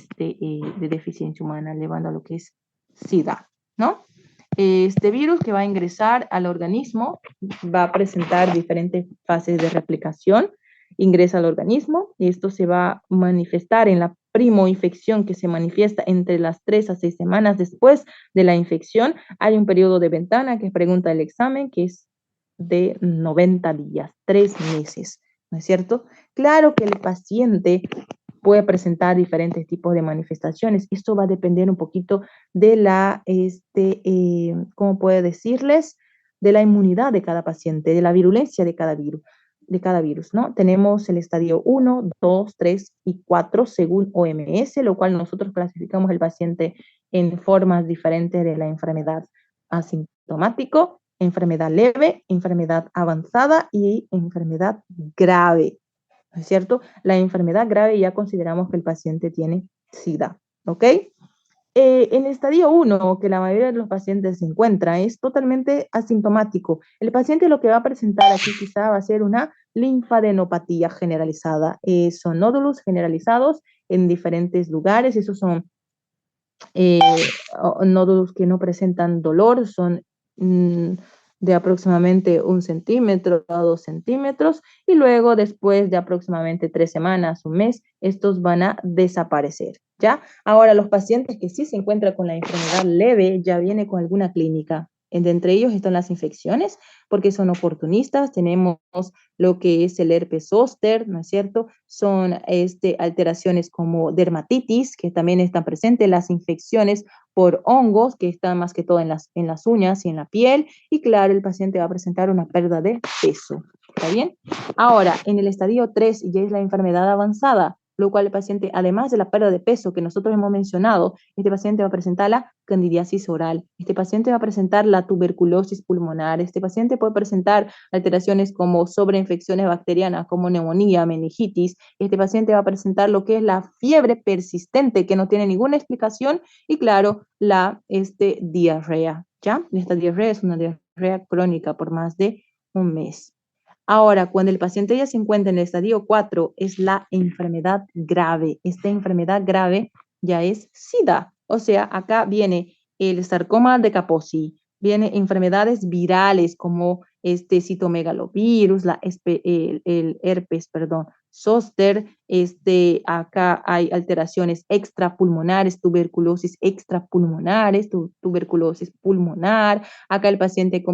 deficiencia humana, llevando a lo que es SIDA, ¿no? Este virus que va a ingresar al organismo va a presentar diferentes fases de replicación, ingresa al organismo y esto se va a manifestar en la primoinfección que se manifiesta entre las 3 a 6 semanas después de la infección. Hay un periodo de ventana que pregunta el examen que es de 90 días, 3 meses, ¿no es cierto? Claro que el paciente puede presentar diferentes tipos de manifestaciones. Esto va a depender un poquito de la, ¿cómo puedo decirles? De la inmunidad de cada paciente, de la virulencia de cada virus, ¿no? Tenemos el estadio 1, 2, 3 y 4 según OMS, lo cual nosotros clasificamos el paciente en formas diferentes de la enfermedad: asintomático, enfermedad leve, enfermedad avanzada y enfermedad grave, ¿no es cierto? La enfermedad grave ya consideramos que el paciente tiene SIDA, ¿ok? En el estadio 1, que la mayoría de los pacientes se encuentra, es totalmente asintomático. El paciente lo que va a presentar aquí quizá va a ser una linfadenopatía generalizada. Son nódulos generalizados en diferentes lugares. Esos son eh, nódulos que no presentan dolor, son de aproximadamente 1 centímetro a 2 centímetros, y luego después de aproximadamente 3 semanas, un mes, estos van a desaparecer, ¿ya? Ahora, los pacientes que sí se encuentran con la enfermedad leve ya viene con alguna clínica. Entre ellos están las infecciones, porque son oportunistas. Tenemos lo que es el herpes zóster, ¿no es cierto? Son alteraciones como dermatitis, que también están presentes, las infecciones por hongos, que están más que todo en las uñas y en la piel, y claro, el paciente va a presentar una pérdida de peso, ¿está bien? Ahora, en el estadio 3 ya es la enfermedad avanzada, lo cual el paciente, además de la pérdida de peso que nosotros hemos mencionado, este paciente va a presentar la candidiasis oral, este paciente va a presentar la tuberculosis pulmonar, este paciente puede presentar alteraciones como sobreinfecciones bacterianas, como neumonía, meningitis, este paciente va a presentar lo que es la fiebre persistente, que no tiene ninguna explicación, y claro, la diarrea, ¿ya? Esta diarrea es una diarrea crónica por más de un mes. Ahora, cuando el paciente ya se encuentra en el estadio 4, es la enfermedad grave. Esta enfermedad grave ya es SIDA. O sea, acá viene el sarcoma de Kaposi, viene enfermedades virales como citomegalovirus, el herpes, perdón, zóster, acá hay alteraciones extrapulmonares, tuberculosis extrapulmonares, tuberculosis pulmonar. Acá el paciente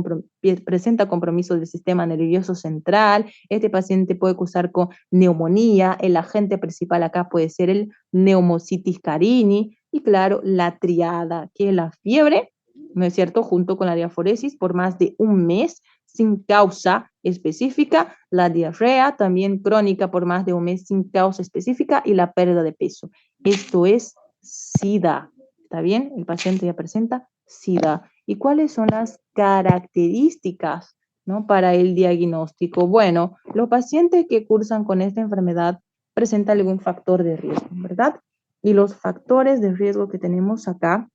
presenta compromiso del sistema nervioso central. Este paciente puede cursar con neumonía. El agente principal acá puede ser el Pneumocystis carini. Y claro, la triada, que es la fiebre, ¿no es cierto?, junto con la diaforesis por más de un mes sin causa específica, la diarrea también crónica por más de un mes sin causa específica, y la pérdida de peso. Esto es SIDA, ¿está bien? El paciente ya presenta SIDA. ¿Y cuáles son las características, ¿no?, para el diagnóstico? Bueno, los pacientes que cursan con esta enfermedad presentan algún factor de riesgo, ¿verdad? Y los factores de riesgo que tenemos acá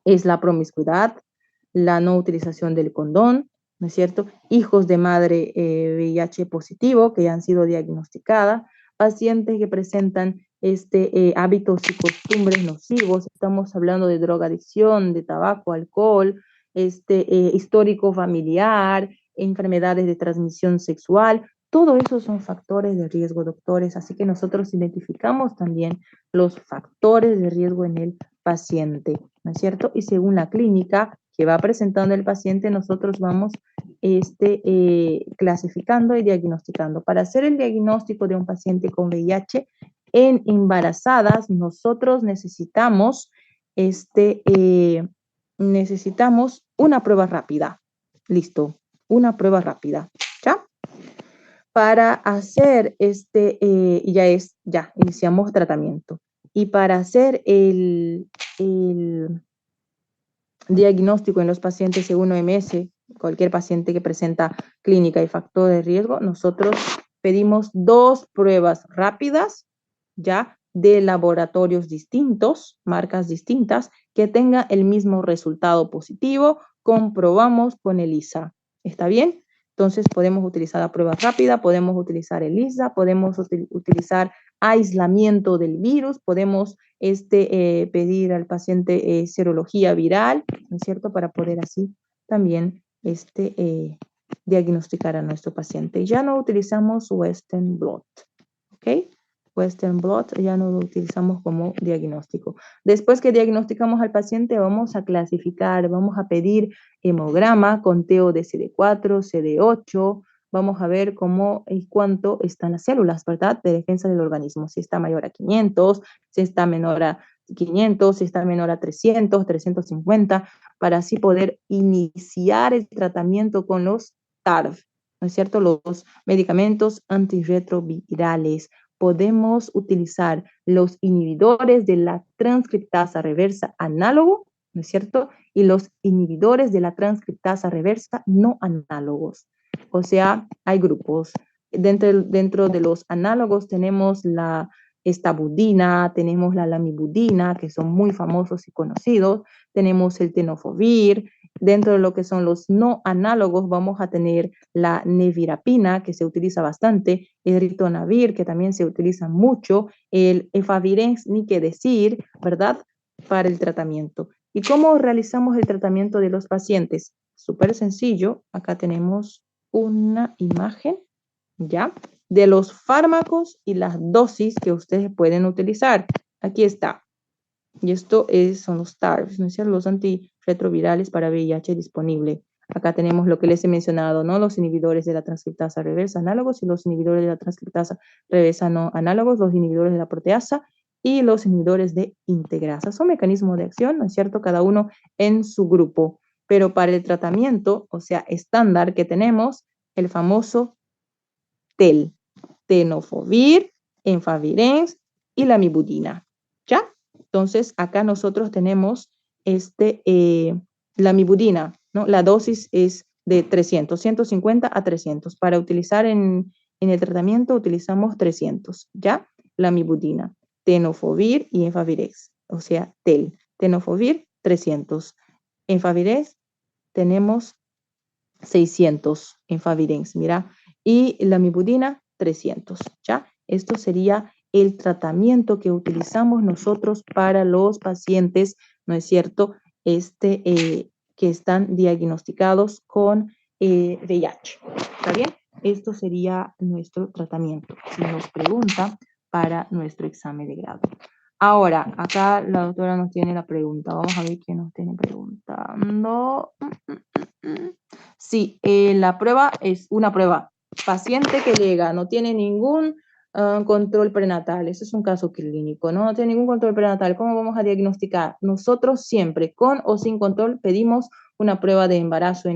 es la promiscuidad, la no utilización del condón, ¿no es cierto? Hijos de madre VIH positivo que ya han sido diagnosticadas, pacientes que presentan hábitos y costumbres nocivos. Estamos hablando de drogadicción, de tabaco, alcohol, histórico familiar, enfermedades de transmisión sexual. Todo eso son factores de riesgo, doctores, así que nosotros identificamos también los factores de riesgo en el paciente, ¿no es cierto? Y según la clínica que va presentando el paciente, nosotros vamos clasificando y diagnosticando. Para hacer el diagnóstico de un paciente con VIH en embarazadas, nosotros necesitamos una prueba rápida. Listo, una prueba rápida, ¿ya? Para hacer ya iniciamos tratamiento. Y para hacer el diagnóstico en los pacientes según OMS, cualquier paciente que presenta clínica y factor de riesgo, nosotros pedimos 2 pruebas rápidas, ya, de laboratorios distintos, marcas distintas, que tengan el mismo resultado positivo. Comprobamos con ELISA. ¿Está bien? Entonces podemos utilizar la prueba rápida, podemos utilizar ELISA, podemos utilizar aislamiento del virus, podemos pedir al paciente serología viral, ¿no es cierto?, para poder así también diagnosticar a nuestro paciente. Ya no utilizamos Western blot, ¿ok? Western blot ya no lo utilizamos como diagnóstico. Después que diagnosticamos al paciente, vamos a clasificar, vamos a pedir hemograma, conteo de CD4, CD8, vamos a ver cómo y cuánto están las células, ¿verdad? De defensa del organismo. Si está mayor a 500, si está menor a 500, si está menor a 300, 350, para así poder iniciar el tratamiento con los TARF, ¿no es cierto? Los medicamentos antirretrovirales. Podemos utilizar los inhibidores de la transcriptasa reversa análogo, ¿no es cierto? Y los inhibidores de la transcriptasa reversa no análogos. O sea, hay grupos. Dentro de los análogos tenemos la estabudina, tenemos la lamivudina, que son muy famosos y conocidos, tenemos el tenofovir. Dentro de lo que son los no análogos vamos a tener la nevirapina, que se utiliza bastante, el ritonavir, que también se utiliza mucho, el efavirenz, ni qué decir, ¿verdad? Para el tratamiento. ¿Y cómo realizamos el tratamiento de los pacientes? Súper sencillo. Acá tenemos una imagen, ¿ya? De los fármacos y las dosis que ustedes pueden utilizar. Aquí está. Y esto son los TARFs, ¿no es cierto? Los antirretrovirales para VIH disponible. Acá tenemos lo que les he mencionado, ¿no? Los inhibidores de la transcriptasa reversa análogos y los inhibidores de la transcriptasa reversa no análogos, los inhibidores de la proteasa y los inhibidores de integrasa. Son mecanismos de acción, ¿no es cierto? Cada uno en su grupo. Pero para el tratamiento, o sea, estándar que tenemos, el famoso TEL, tenofovir, efavirenz y la mibudina, ¿ya? Entonces, acá nosotros tenemos la mibudina, ¿no? La dosis es de 300, 150 a 300. Para utilizar en el tratamiento utilizamos 300, ¿ya? La mibudina, tenofovir y efavirenz, o sea, TEL. Tenofovir, 300. Efavirenz, tenemos 600 efavirenz, mira, y la mibudina 300, ¿ya? Esto sería el tratamiento que utilizamos nosotros para los pacientes, ¿no es cierto?, que están diagnosticados con VIH, ¿está bien? Esto sería nuestro tratamiento, si nos pregunta para nuestro examen de grado. Ahora, acá la doctora nos tiene la pregunta. Vamos a ver quién nos tiene preguntando. Sí, la prueba es una prueba. Paciente que llega, no tiene ningún control prenatal. Eso es un caso clínico, ¿no? No tiene ningún control prenatal. ¿Cómo vamos a diagnosticar? Nosotros siempre, con o sin control, pedimos una prueba de embarazo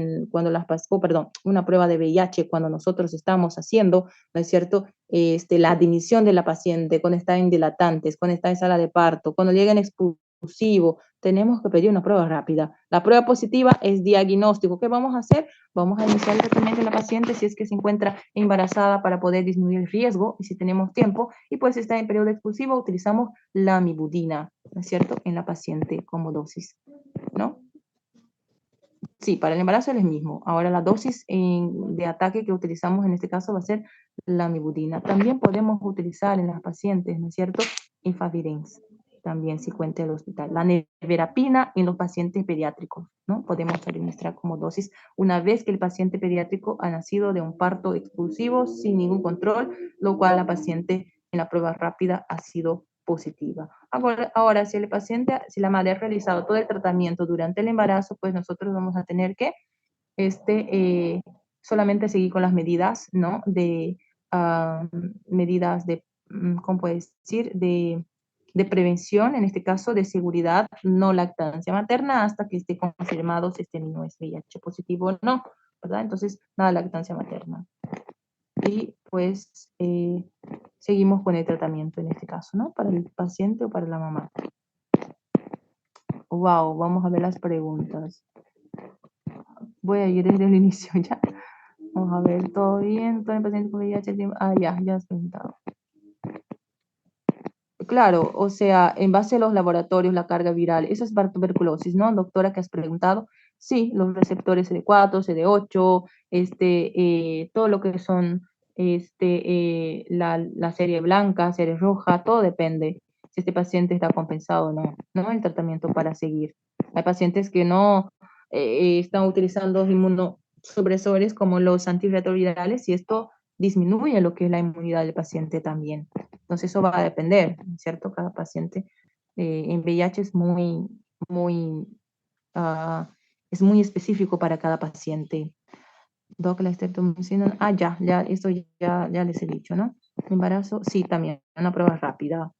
una prueba de VIH cuando nosotros estamos haciendo, ¿no es cierto? La admisión de la paciente, cuando está en dilatantes, cuando está en sala de parto, cuando llega en expulsivo, tenemos que pedir una prueba rápida. La prueba positiva es diagnóstico. ¿Qué vamos a hacer? Vamos a iniciar el tratamiento de la paciente si es que se encuentra embarazada para poder disminuir el riesgo y si tenemos tiempo. Y pues si está en periodo expulsivo, utilizamos la mibudina, ¿no es cierto? En la paciente como dosis, ¿no? Sí, para el embarazo es el mismo. Ahora la dosis de ataque que utilizamos en este caso va a ser la mibudina. También podemos utilizar en las pacientes, ¿no es cierto? Efavirenz, también si cuenta el hospital. La nevirapina en los pacientes pediátricos, ¿no? Podemos administrar como dosis una vez que el paciente pediátrico ha nacido de un parto expulsivo sin ningún control, lo cual la paciente en la prueba rápida ha sido positiva. Ahora, si el paciente, si la madre ha realizado todo el tratamiento durante el embarazo, pues nosotros vamos a tener que solamente seguir con las medidas, ¿no? Medidas de, ¿cómo puedo decir? De prevención, en este caso de seguridad, no lactancia materna, hasta que esté confirmado si este niño es VIH positivo o no, ¿verdad? Entonces, nada lactancia materna. Y pues seguimos con el tratamiento en este caso, ¿no? Para el paciente o para la mamá. Wow, vamos a ver las preguntas. Voy a ir desde el inicio ya. Vamos a ver, ¿todo bien? ¿Todo el paciente con VIH? Ya has preguntado. Claro, o sea, en base a los laboratorios, la carga viral, eso es para tuberculosis, ¿no? Doctora, que has preguntado. Sí, los receptores CD4, CD8, todo lo que son la serie blanca, serie roja, todo depende si este paciente está compensado o no, ¿no? El tratamiento para seguir. Hay pacientes que no están utilizando inmunosupresores como los antirretrovirales y esto disminuye lo que es la inmunidad del paciente también. Entonces eso va a depender, ¿cierto? Cada paciente en VIH muy, es muy específico para cada paciente. Doc, la estreptomicina. Ah, ya, esto ya les he dicho, ¿no? Embarazo, sí, también, una prueba rápida.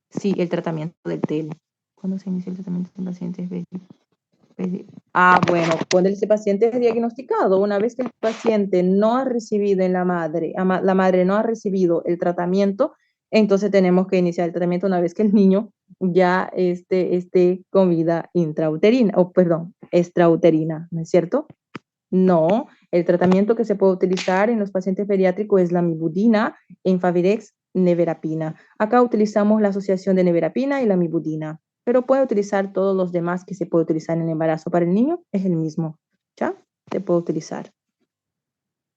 Sí, el tratamiento del TEL. ¿Cuándo se inicia el tratamiento en pacientes? Bueno, cuando ese paciente es diagnosticado, una vez que el paciente no ha recibido en la madre, la madre no ha recibido el tratamiento, entonces tenemos que iniciar el tratamiento una vez que el niño ya esté con vida intrauterina, o perdón, extrauterina, ¿no es cierto? No, el tratamiento que se puede utilizar en los pacientes pediátricos es la mibudina, Enfavirex, nevirapina. Acá utilizamos la asociación de nevirapina y la mibudina, pero puede utilizar todos los demás que se puede utilizar en el embarazo para el niño, es el mismo, ¿ya? Se puede utilizar.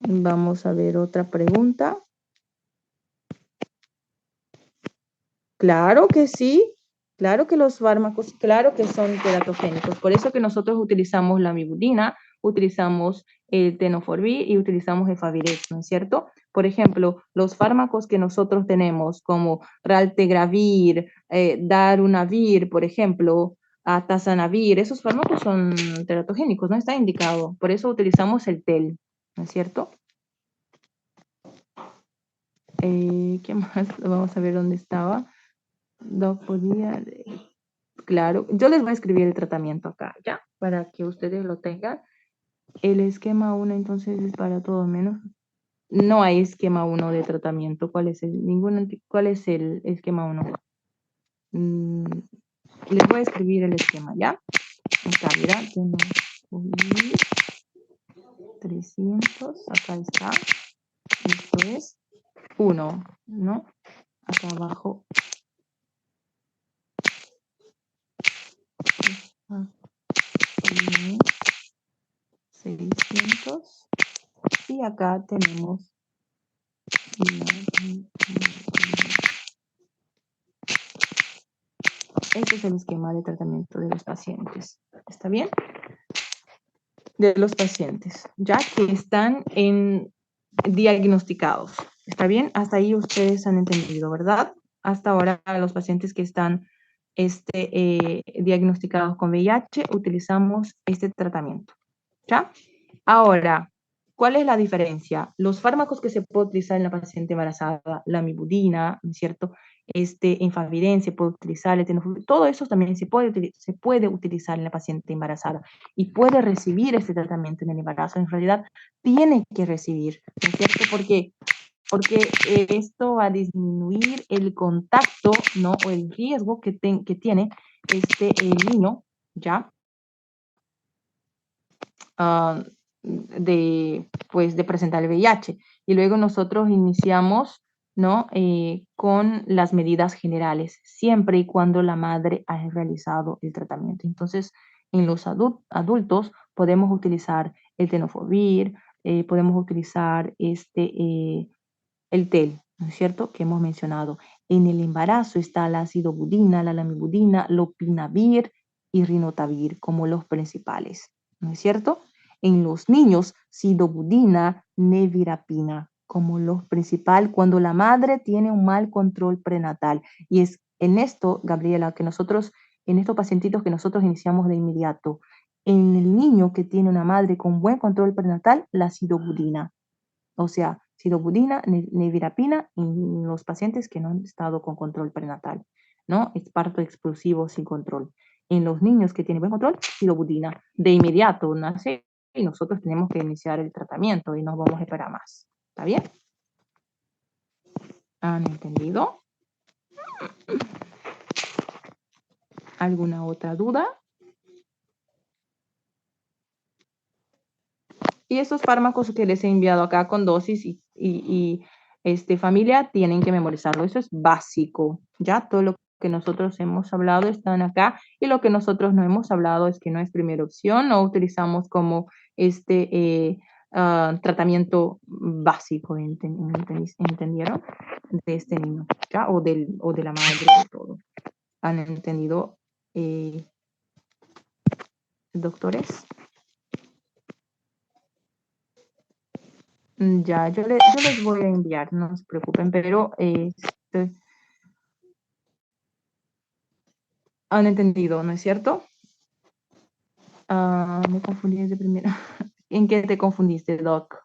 Vamos a ver otra pregunta. Claro que sí, claro que los fármacos, claro que son teratogénicos. Por eso que nosotros utilizamos la mibudina, utilizamos el tenofovir y utilizamos el Favirex, ¿no es cierto? Por ejemplo, los fármacos que nosotros tenemos como Raltegravir, Darunavir, por ejemplo, Atazanavir, esos fármacos son teratogénicos, no está indicado. Por eso utilizamos el TEL, ¿no es cierto? ¿Qué más? Vamos a ver dónde estaba. Doc podía, claro, yo les voy a escribir el tratamiento acá, ¿ya? Para que ustedes lo tengan. El esquema uno entonces es para todo menos. No hay esquema uno de tratamiento. ¿Cuál es cuál es el esquema uno? Les voy a escribir el esquema, ¿ya? Acá, mira, tengo 300, acá está. Esto es 1, ¿no? Acá abajo. 600. Y acá tenemos este es el esquema de tratamiento de los pacientes. ¿Está bien? De los pacientes, ya que están diagnosticados. ¿Está bien? Hasta ahí ustedes han entendido, ¿verdad? Hasta ahora los pacientes que están diagnosticados con VIH utilizamos este tratamiento. ¿Ya? Ahora, ¿cuál es la diferencia? Los fármacos que se puede utilizar en la paciente embarazada, la mibudina, ¿no es cierto? Enfaviren se puede utilizar, el tenofovir, todo eso también se puede utilizar en la paciente embarazada y puede recibir este tratamiento en el embarazo. En realidad, tiene que recibir, ¿no es cierto? Porque esto va a disminuir el contacto, ¿no? O el riesgo que tiene el niño, ¿ya? De presentar el VIH. Y luego nosotros iniciamos, ¿no? Con las medidas generales, siempre y cuando la madre haya realizado el tratamiento. Entonces, en los adultos podemos utilizar el tenofovir, podemos utilizar el TEL, ¿no es cierto? Que hemos mencionado. En el embarazo está la acidobudina, la lamivudina, lopinavir y rinotavir como los principales, ¿no es cierto? En los niños, sidobudina, nevirapina como los principal cuando la madre tiene un mal control prenatal. Y es en esto, Gabriela, que nosotros, en estos pacientitos que nosotros iniciamos de inmediato, en el niño que tiene una madre con buen control prenatal, la sidobudina. O sea, sidobudina, nevirapina en los pacientes que no han estado con control prenatal, ¿no? Es parto explosivo sin control. En los niños que tienen buen control, sidobudina. De inmediato nace y nosotros tenemos que iniciar el tratamiento y no vamos a esperar más. ¿Está bien? ¿Han entendido? ¿Alguna otra duda? Y esos fármacos que les he enviado acá con dosis familia tienen que memorizarlo. Eso es básico. Ya todo lo que nosotros hemos hablado están acá y lo que nosotros no hemos hablado es que no es primera opción, no utilizamos como tratamiento básico, ¿entendieron? De este niño, ¿ya? O de la madre, de todo. ¿Han entendido, doctores? Ya, yo les voy a enviar, no se preocupen, pero han entendido, ¿no es cierto? Me confundí de primera. ¿En qué te confundiste, Doc?